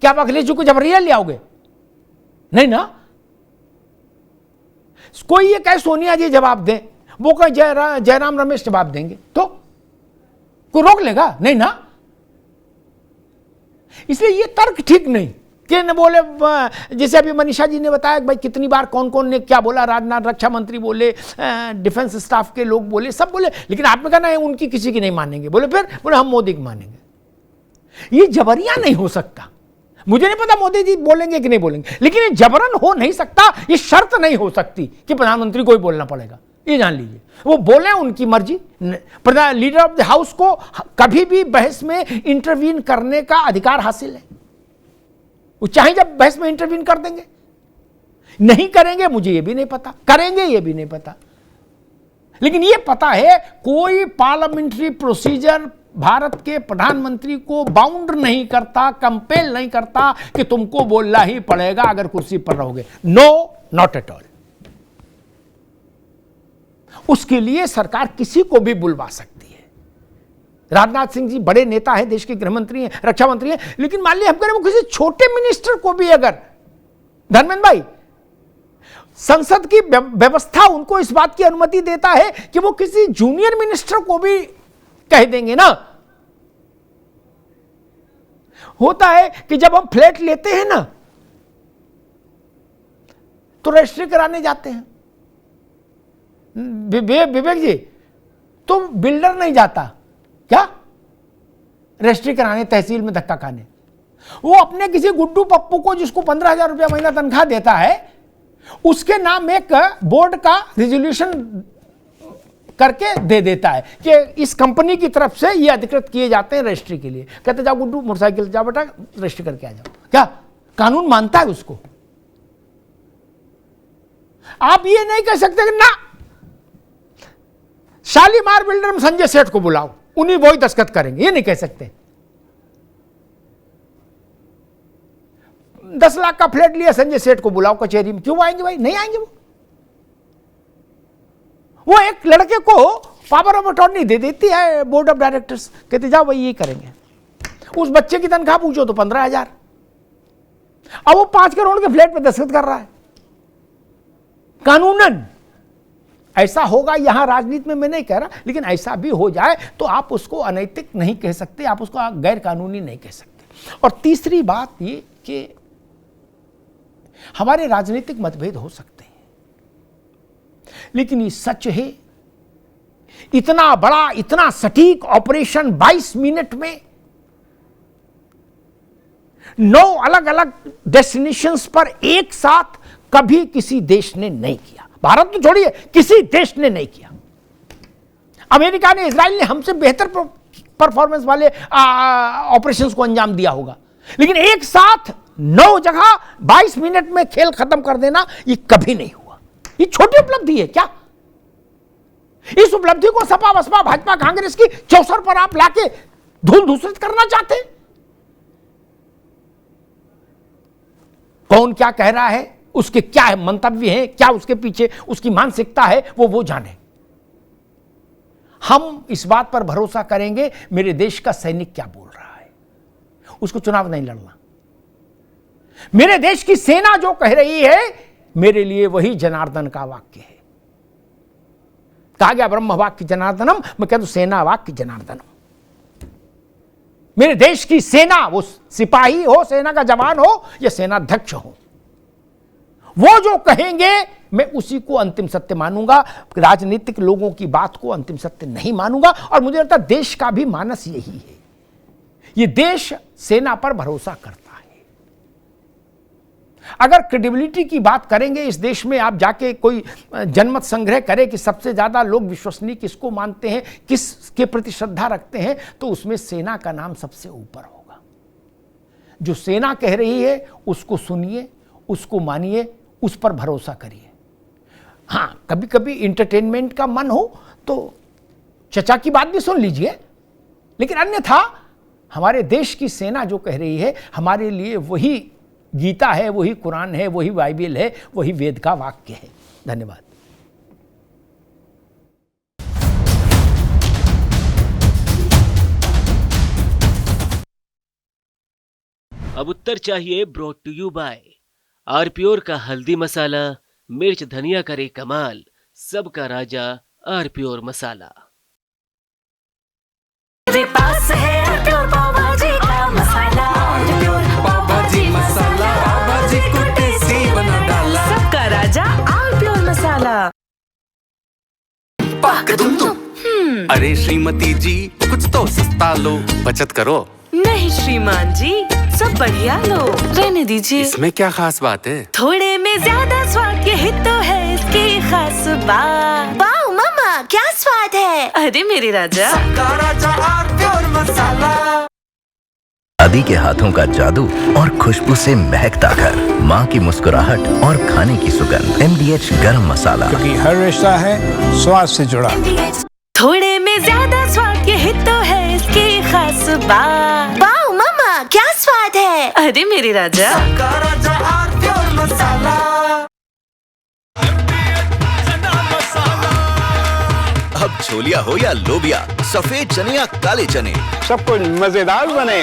क्या आप अखिलेश जी को जबरिया ले आओगे? नहीं ना। कोई ये कहे सोनिया जी जवाब दें, वो कहे जयराम रमेश जवाब देंगे, तो कोई रोक लेगा? नहीं ना। इसलिए ये तर्क ठीक नहीं कि न बोले, जैसे अभी मनीषा जी ने बताया भाई कितनी बार कौन कौन ने क्या बोला, राजनाथ रक्षा मंत्री बोले, डिफेंस स्टाफ के लोग बोले, सब बोले, लेकिन आपने कहा ना उनकी किसी की नहीं मानेंगे, बोले फिर बोले हम मोदी की मानेंगे। ये जबरिया नहीं हो सकता। मुझे नहीं पता मोदी जी बोलेंगे कि नहीं बोलेंगे, लेकिन ये जबरन हो नहीं सकता, ये शर्त नहीं हो सकती कि प्रधानमंत्री को ही बोलना पड़ेगा। ये जान लीजिए, वो बोले उनकी मर्जी। लीडर ऑफ द हाउस को कभी भी बहस में इंटरवीन करने का अधिकार हासिल है। वो चाहे जब बहस में इंटरवीन कर देंगे, नहीं करेंगे मुझे ये भी नहीं पता, करेंगे ये भी नहीं पता, लेकिन ये पता है कोई पार्लियामेंट्री प्रोसीजर भारत के प्रधानमंत्री को बाउंड नहीं करता, कंपेल नहीं करता कि तुमको बोलना ही पड़ेगा अगर कुर्सी पर रहोगे। No, not at all. उसके लिए सरकार किसी को भी बुलवा सकती है। राजनाथ सिंह जी बड़े नेता हैं, देश के गृह मंत्री हैं, रक्षा मंत्री हैं, लेकिन मान लीजिए हम करें वो किसी छोटे मिनिस्टर को भी, अगर धर्मेंद्र भाई, संसद की व्यवस्था उनको इस बात की अनुमति देता है कि वो किसी जूनियर मिनिस्टर को भी कह देंगे ना। होता है कि जब हम फ्लैट लेते हैं ना तो रजिस्ट्री कराने जाते हैं, विवेक जी, तो बिल्डर नहीं जाता क्या रजिस्ट्री कराने, तहसील में धक्का खाने। वो अपने किसी गुड्डू पप्पू को, जिसको 15,000 रुपया महीना तनख्वाह देता है, उसके नाम एक बोर्ड का रिजोल्यूशन करके दे देता है कि इस कंपनी की तरफ से ये अधिकृत किए जाते हैं रजिस्ट्री के लिए। कहते जाओ गुड्डू मोटरसाइकिल जाओ बेटा रजिस्ट्री करके आ जाओ। क्या कानून मानता है उसको? आप ये नहीं कह सकते कि ना शालीमार बिल्डर में संजय सेठ को बुलाओ, उन्हीं वही दस्तखत करेंगे, ये नहीं कह सकते। 10 लाख का फ्लैट लिया, संजय सेठ को बुलाओ कचहरी में, क्यों आएंगे भाई? नहीं आएंगे। वो एक लड़के को पावर ऑफ अटॉर्नी दे देती है बोर्ड ऑफ डायरेक्टर्स, कहते जाओ भाई ये करेंगे। उस बच्चे की तनख्वाह पूछो तो 15,000। अब वो 5 करोड़ के फ्लैट पे दस्तखत कर रहा है। कानूनन ऐसा होगा, यहां राजनीति में मैं नहीं कह रहा, लेकिन ऐसा भी हो जाए तो आप उसको अनैतिक नहीं कह सकते, आप उसको गैर कानूनी नहीं कह सकते। और तीसरी बात ये कि हमारे राजनीतिक मतभेद हो सकते हैं, लेकिन ये सच है, इतना बड़ा, इतना सटीक ऑपरेशन 22 मिनट में 9 अलग अलग डेस्टिनेशंस पर एक साथ कभी किसी देश ने नहीं किया। भारत तो छोड़िए, किसी देश ने नहीं किया। अमेरिका ने, इजराइल ने हमसे बेहतर परफॉर्मेंस वाले ऑपरेशंस को अंजाम दिया होगा, लेकिन एक साथ 9 जगह 22 मिनट में खेल खत्म कर देना, ये कभी नहीं हुआ। ये छोटी उपलब्धि है क्या? इस उपलब्धि को सपा बसपा भाजपा कांग्रेस की चौसर पर आप लाके धूल धूसरित करना चाहते हैं? कौन क्या कह रहा है, उसके क्या मंतव्य हैं, क्या उसके पीछे उसकी मानसिकता है, वो जाने। हम इस बात पर भरोसा करेंगे मेरे देश का सैनिक क्या बोल रहा है, उसको चुनाव नहीं लड़ना। मेरे देश की सेना जो कह रही है, मेरे लिए वही जनार्दन का वाक्य है। कहा गया ब्रह्म वाक्य जनार्दनम, मैं कहता हूं सेना वाक्य जनार्दनम। मेरे देश की सेना, वो सिपाही हो, सेना का जवान हो या सेनाध्यक्ष हो, वो जो कहेंगे मैं उसी को अंतिम सत्य मानूंगा। राजनीतिक लोगों की बात को अंतिम सत्य नहीं मानूंगा। और मुझे लगता है देश का भी मानस यही है। ये देश सेना पर भरोसा करता है। अगर क्रेडिबिलिटी की बात करेंगे, इस देश में आप जाके कोई जनमत संग्रह करें कि सबसे ज्यादा लोग विश्वसनीय किसको मानते हैं, किसके प्रति श्रद्धा रखते हैं, तो उसमें सेना का नाम सबसे ऊपर होगा। जो सेना कह रही है उसको सुनिए, उसको मानिए, उस पर भरोसा करिए। हाँ, कभी कभी इंटरटेनमेंट का मन हो तो चचा की बात भी सुन लीजिए, लेकिन अन्यथा हमारे देश की सेना जो कह रही है, हमारे लिए वही गीता है, वही कुरान है, वही बाइबल है, वही वेद का वाक्य है। धन्यवाद। अब उत्तर चाहिए ब्रॉट टू यू बाय आरप्योर का हल्दी मसाला, मिर्च धनिया करे कमाल, सबका राजा आरप्योर मसाला। मेरे पास है आरप्योर पाव भाजी का मसाला, आरप्योर पाव भाजी मसाला, पाव भाजी को टेस्टी बना डाला, सबका राजा आरप्योर मसाला। पाक दुम दुम। अरे श्रीमती जी, कुछ तो सस्ता लो, बचत करो। नहीं श्रीमान जी, सब बढ़िया लो, रहने दीजिए। इसमें क्या खास बात है? थोड़े में ज्यादा स्वाद, यही तो है इसकी खास बात। वाओ मामा, क्या स्वाद है। अरे मेरे राजा, सबका राजा आरप्योर मसाला। दादी के हाथों का जादू और खुशबू से महकता घर, माँ की मुस्कुराहट और खाने की सुगंध। MDH गरम मसाला, क्योंकि हर रिश्ता है स्वाद से जुड़ा। थोड़े में ज्यादा स्वाद, यही तो है इसकी खास बात। वाओ मामा, क्या स्वाद है। अरे मेरे राजा, सबका राजा आरप्योर मसाला। अब छोलिया हो या लोबिया, सफेद चने या काले चने, सब कुछ मजेदार बने।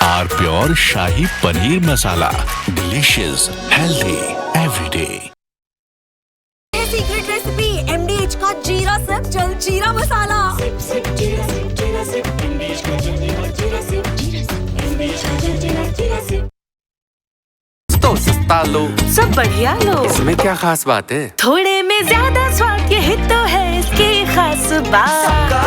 आरप्योर shahi paneer masala, delicious, healthy everyday. Secret recipe MDH का जीरा सिप जल जीरा मसाला। तो सस्ता लो, सब बढ़िया लो, इसमें क्या खास बात है? थोड़े में ज्यादा स्वाद, यही तो है इसकी खास बात।